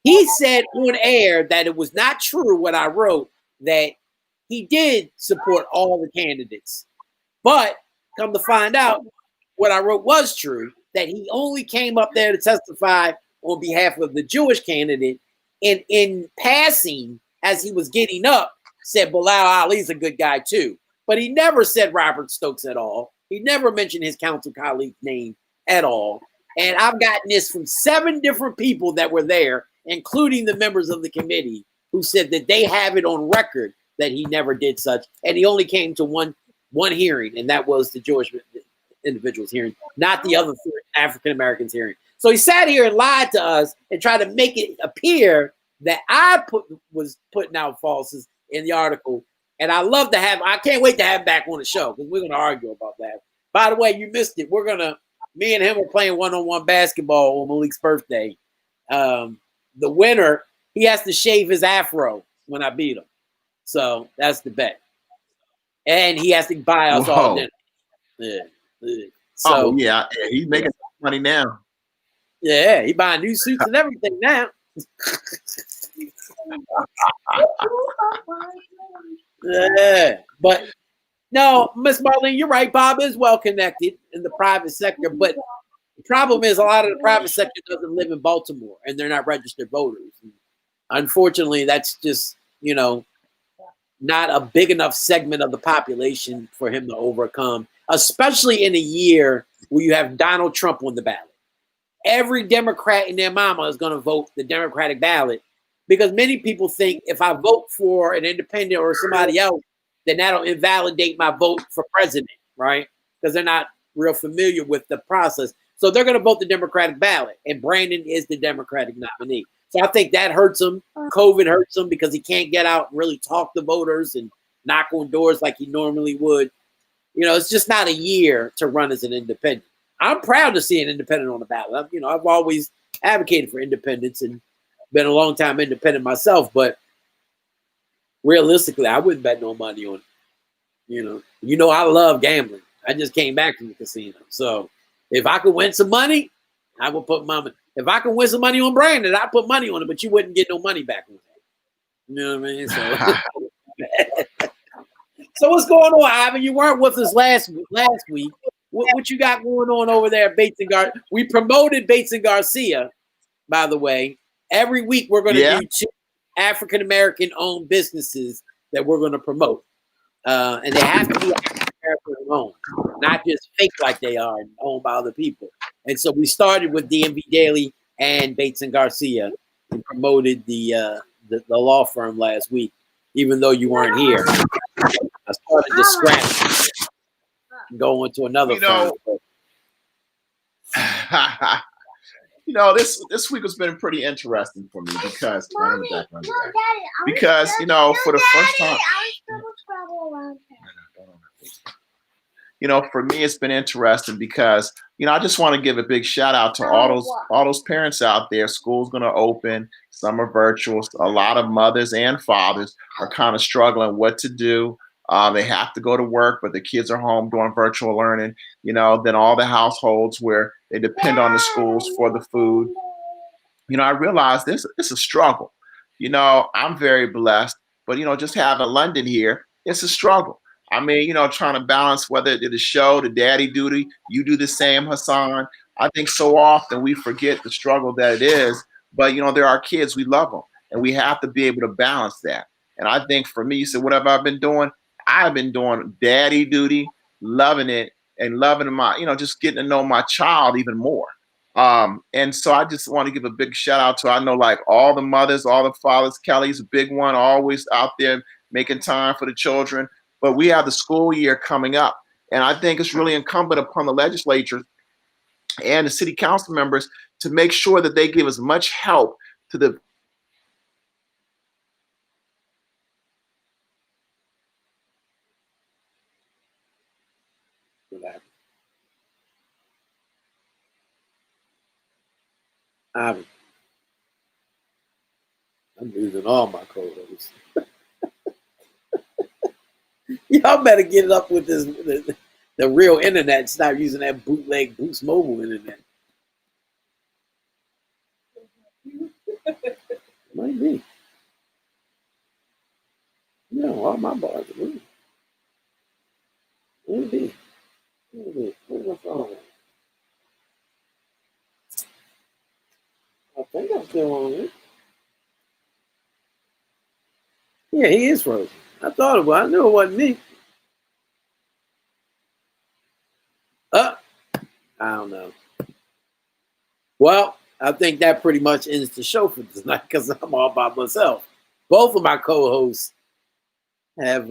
He said on air that it was not true what I wrote, that he did support all the candidates. But come to find out, what I wrote was true, that he only came up there to testify on behalf of the Jewish candidate. And in passing, as he was getting up, said Bilal Ali's a good guy too. But he never said Robert Stokes at all. He never mentioned his council colleague's name at all. And I've gotten this from 7 different people that were there, including the members of the committee, who said that they have it on record that he never did such. And he only came to one hearing, and that was the Jewish individual's hearing, not the other African Americans' hearing. So he sat here and lied to us and tried to make it appear that I was putting out falses in the article. And I can't wait to have him back on the show, because we're going to argue about that. By the way, you missed it. Me and him are playing one-on-one basketball on Malik's birthday. The winner, he has to shave his afro when I beat him. So that's the bet. And he has to buy us all dinner. Yeah. So yeah, he's making money now. Yeah, he buying new suits and everything now. Yeah, but no, Miss Marlene, you're right. Bob is well connected in the private sector, but the problem is a lot of the private sector doesn't live in Baltimore, and they're not registered voters. Unfortunately, that's just, not a big enough segment of the population for him to overcome, especially in a year where you have Donald Trump on the ballot. Every Democrat and their mama is going to vote the Democratic ballot, because many people think if I vote for an independent or somebody else, then that'll invalidate my vote for president, right? Because they're not real familiar with the process. So they're going to vote the Democratic ballot, and Brandon is the Democratic nominee. So I think that hurts him. COVID hurts him because he can't get out and really talk to voters and knock on doors like he normally would. It's just not a year to run as an independent. I'm proud to see an independent on the ballot. I've always advocated for independence and been a long time independent myself, but realistically, I wouldn't bet no money on it. I love gambling. I just came back from the casino. So if I could win some money, I would put money. If I could win some money on Brandon, I'd put money on it, but you wouldn't get no money back on that. You know what I mean? So, so what's going on, Ivan? You weren't with us last week. What you got going on over there at Bates and Garcia? We promoted Bates and Garcia, by the way. Every week we're going to do 2 African-American owned businesses that we're going to promote. And they have to be African-American owned, not just fake like they are and owned by other people. And so we started with DMV Daily and Bates and Garcia and promoted the law firm last week, even though you weren't here. I started to scratch going to another firm. This week has been pretty interesting for me because for the first time, for me it's been interesting because I just want to give a big shout out to all those parents out there. School's going to open, some are virtual. A lot of mothers and fathers are kind of struggling what to do. They have to go to work, but the kids are home doing virtual learning. Then all the households where they depend on the schools for the food. I realize this is a struggle. I'm very blessed, but just having London here, it's a struggle. Trying to balance whether it the show, the daddy duty, you do the same, Hassan. I think so often we forget the struggle that it is, but they're our kids, we love them, and we have to be able to balance that. And I think for me, so whatever I've been doing daddy duty, loving it, and loving my, just getting to know my child even more. And so I just want to give a big shout out to, I know like all the mothers, all the fathers. Kelly's a big one, always out there making time for the children. But we have the school year coming up. And I think it's really incumbent upon the legislature and the city council members to make sure that they give as much help to the I'm losing all my co-hosts. Y'all better get it up with the real internet and stop using that bootleg Boost Mobile internet. No, all my bars are moving. Maybe. Where's my phone? I think I'm still on it. Yeah, he is frozen. I thought it was. I knew it wasn't me. I don't know. Well, I think that pretty much ends the show for tonight because I'm all by myself. Both of my co-hosts have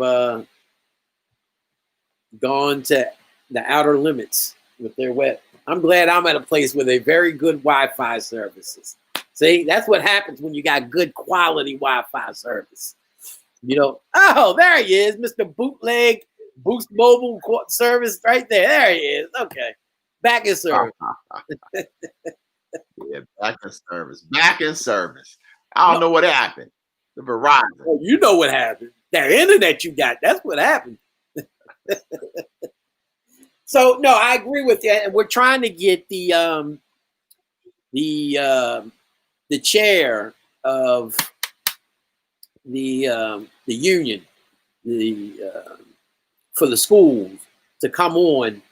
gone to the outer limits with their web. I'm glad I'm at a place with a very good Wi-Fi services. See, that's what happens when you got good quality Wi-Fi service. You know, oh, there he is, Mr. Bootleg Boost Mobile Service right there. There he is. Okay. Back in service. Yeah, back in service. Back in service. I don't know what happened. The Verizon. Well, you know what happened. That internet you got. That's what happened. So no, I agree with you. And we're trying to get the chair of the union, for the schools to come on.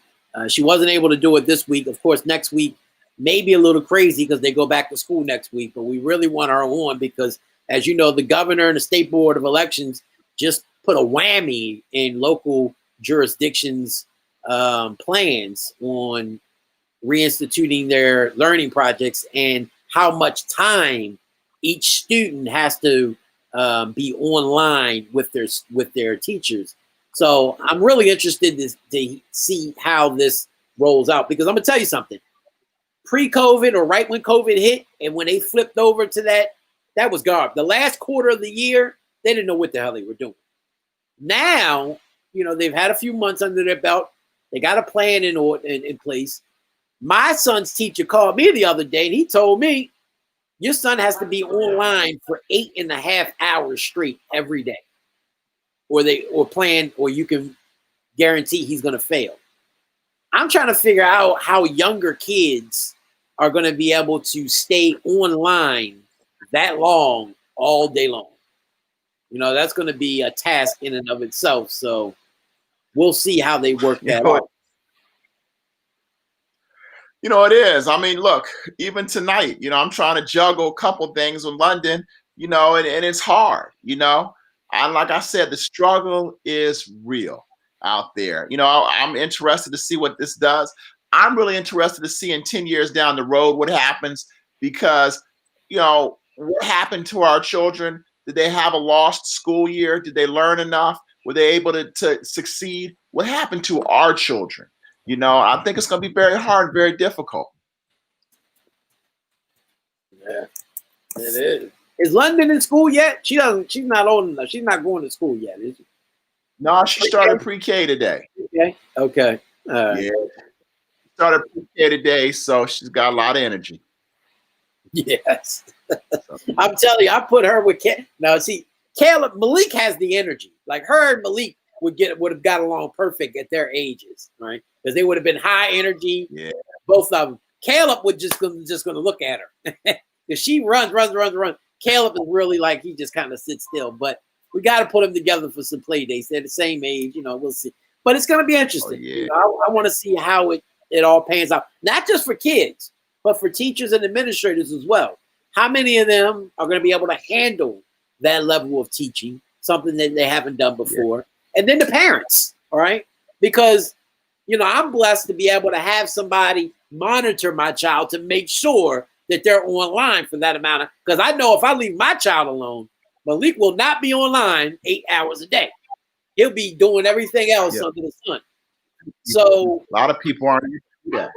She wasn't able to do it this week. Of course, next week may be a little crazy because they go back to school next week. But we really want her on because, as you know, the governor and the state board of elections just put a whammy in local jurisdictions' plans on reinstituting their learning projects and how much time each student has to be online with their teachers. So I'm really interested to see how this rolls out because I'm gonna tell you something. Pre-COVID or right when COVID hit and when they flipped over to that was garbage. The last quarter of the year, they didn't know what the hell they were doing. Now, you know, they've had a few months under their belt. They got a plan in place. My son's teacher called me the other day and he told me, your son has to be online for 8.5 hours straight every day. Or you can guarantee he's going to fail. I'm trying to figure out how younger kids are going to be able to stay online that long all day long. You know, that's going to be a task in and of itself. So we'll see how they work that out. You know, it is. I mean, look, even tonight, you know, I'm trying to juggle a couple things with London, you know, and it's hard, you know. And like I said, the struggle is real out there. You know, I'm interested to see what this does. I'm really interested to see in 10 years down the road what happens because, you know, what happened to our children? Did they have a lost school year? Did they learn enough? Were they able to succeed? What happened to our children? You know, I think it's going to be very hard, very difficult. Yeah, it is. Is London in school yet? She's not old enough. She's not going to school yet, is she? No, she started pre-K today. Okay. Yeah. She started pre-K today, so she's got a lot of energy. Yes. I'm telling you, I put her with now. See, Malik has the energy. Like her and Malik would have got along perfect at their ages, right? Because they would have been high energy. Yeah. Both of them. Caleb would just going to look at her because she runs. Caleb is really like he just kind of sits still. But we got to put them together for some play dates. They're the same age, you know. We'll see. But it's going to be interesting. Oh, yeah. You know, I want to see how it all pans out, not just for kids, but for teachers and administrators as well. How many of them are going to be able to handle that level of teaching, something that they haven't done before? Yeah. And then the parents, all right? Because, you know, I'm blessed to be able to have somebody monitor my child to make sure that they're online for that amount of, because I know if I leave my child alone, Malik will not be online 8 hours a day. He'll be doing everything else under the sun. So a lot of people aren't used to that.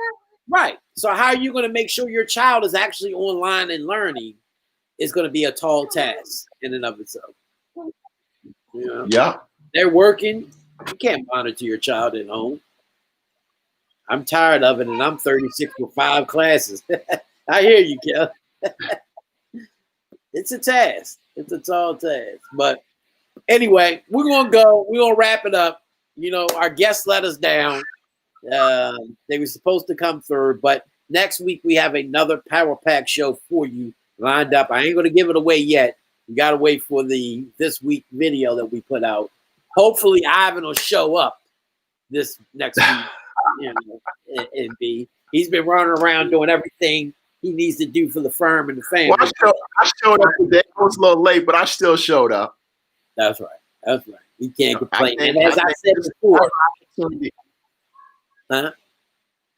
Right. So how are you going to make sure your child is actually online and learning is going to be a tall task in and of itself. You know? Yeah. They're working. You can't monitor your child at home. I'm tired of it, and I'm 36 with 5 classes. I hear you, Kel. It's a task. It's a tall task. But anyway, we're going to go. We're going to wrap it up. You know, our guests let us down. They were supposed to come third, but next week we have another Power Pack show for you lined up. I ain't going to give it away yet, You got to wait for the this week video that we put out. Hopefully, Ivan will show up this next week. You know, he's been running around doing everything he needs to do for the firm and the family. Well, I showed up today. I was a little late, but I still showed up. That's right. That's right. He can't complain. And as I said before,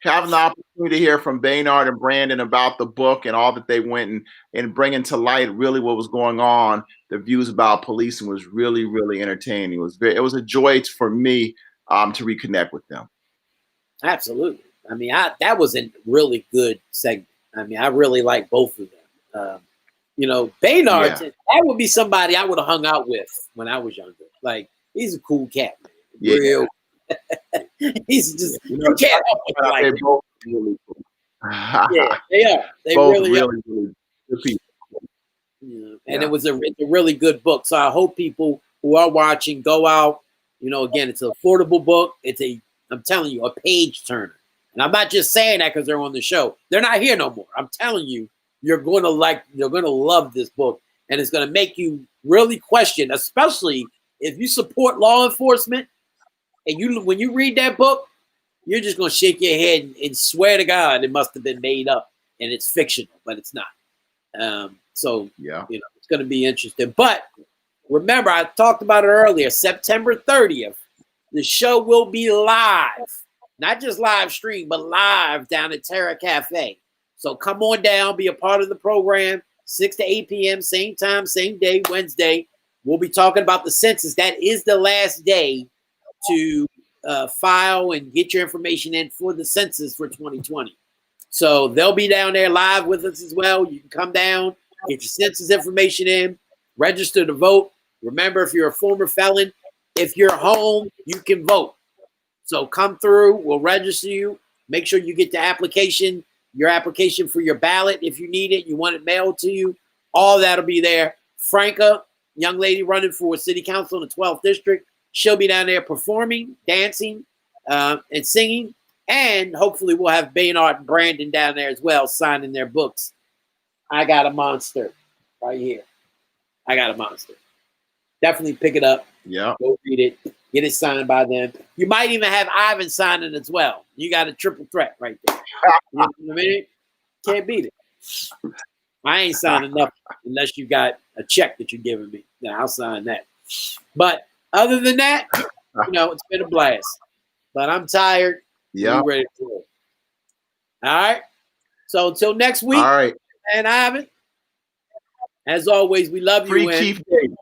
having the opportunity to hear from Baynard and Brandon about the book and all that they went and bringing to light really what was going on, the views about policing was really, really entertaining. It was a joy for me to reconnect with them. Absolutely. I mean, that was a really good segment. I mean, I really like both of them. You know, Baynard, that would be somebody I would have hung out with when I was younger. Like, he's a cool cat, man. Yeah. Real. He's just, you can't help but like him. Both really cool. Yeah, they are. They both really are. Really good people. You know, and it's a really good book. So I hope people who are watching go out. You know, again, it's an affordable book. I'm telling you, a page turner. And I'm not just saying that because they're on the show. They're not here no more. I'm telling you, you're going to love this book. And it's going to make you really question, especially if you support law enforcement. And when you read that book, you're just going to shake your head and swear to God it must have been made up and it's fictional, but it's not. So, you know, it's going to be interesting. But remember, I talked about it earlier, September 30th, the show will be live. Not just live stream, but live down at Terra Cafe. So come on down, be a part of the program, 6 to 8 p.m., same time, same day, Wednesday. We'll be talking about the census. That is the last day to file and get your information in for the census for 2020. So they'll be down there live with us as well. You can come down, get your census information in, register to vote. Remember, if you're a former felon, if you're home, you can vote. So come through, we'll register you. Make sure you get the your application for your ballot if you need it, you want it mailed to you. All that'll be there. Franca, young lady running for city council in the 12th district, she'll be down there performing, dancing, and singing. And hopefully we'll have Baynard and Brandon down there as well, signing their books. I Got a Monster right here. I Got a Monster. Definitely pick it up. Yeah. Go read it. Get it signed by them. You might even have Ivan sign it as well. You got a triple threat right there. You know what I mean? Can't beat it. I ain't signing nothing unless you got a check that you're giving me. Then I'll sign that. But other than that, you know, it's been a blast. But I'm tired. Yeah. I'm ready for it. All right. So until next week. All right. And Ivan, as always, we love you. Free Chief Davis.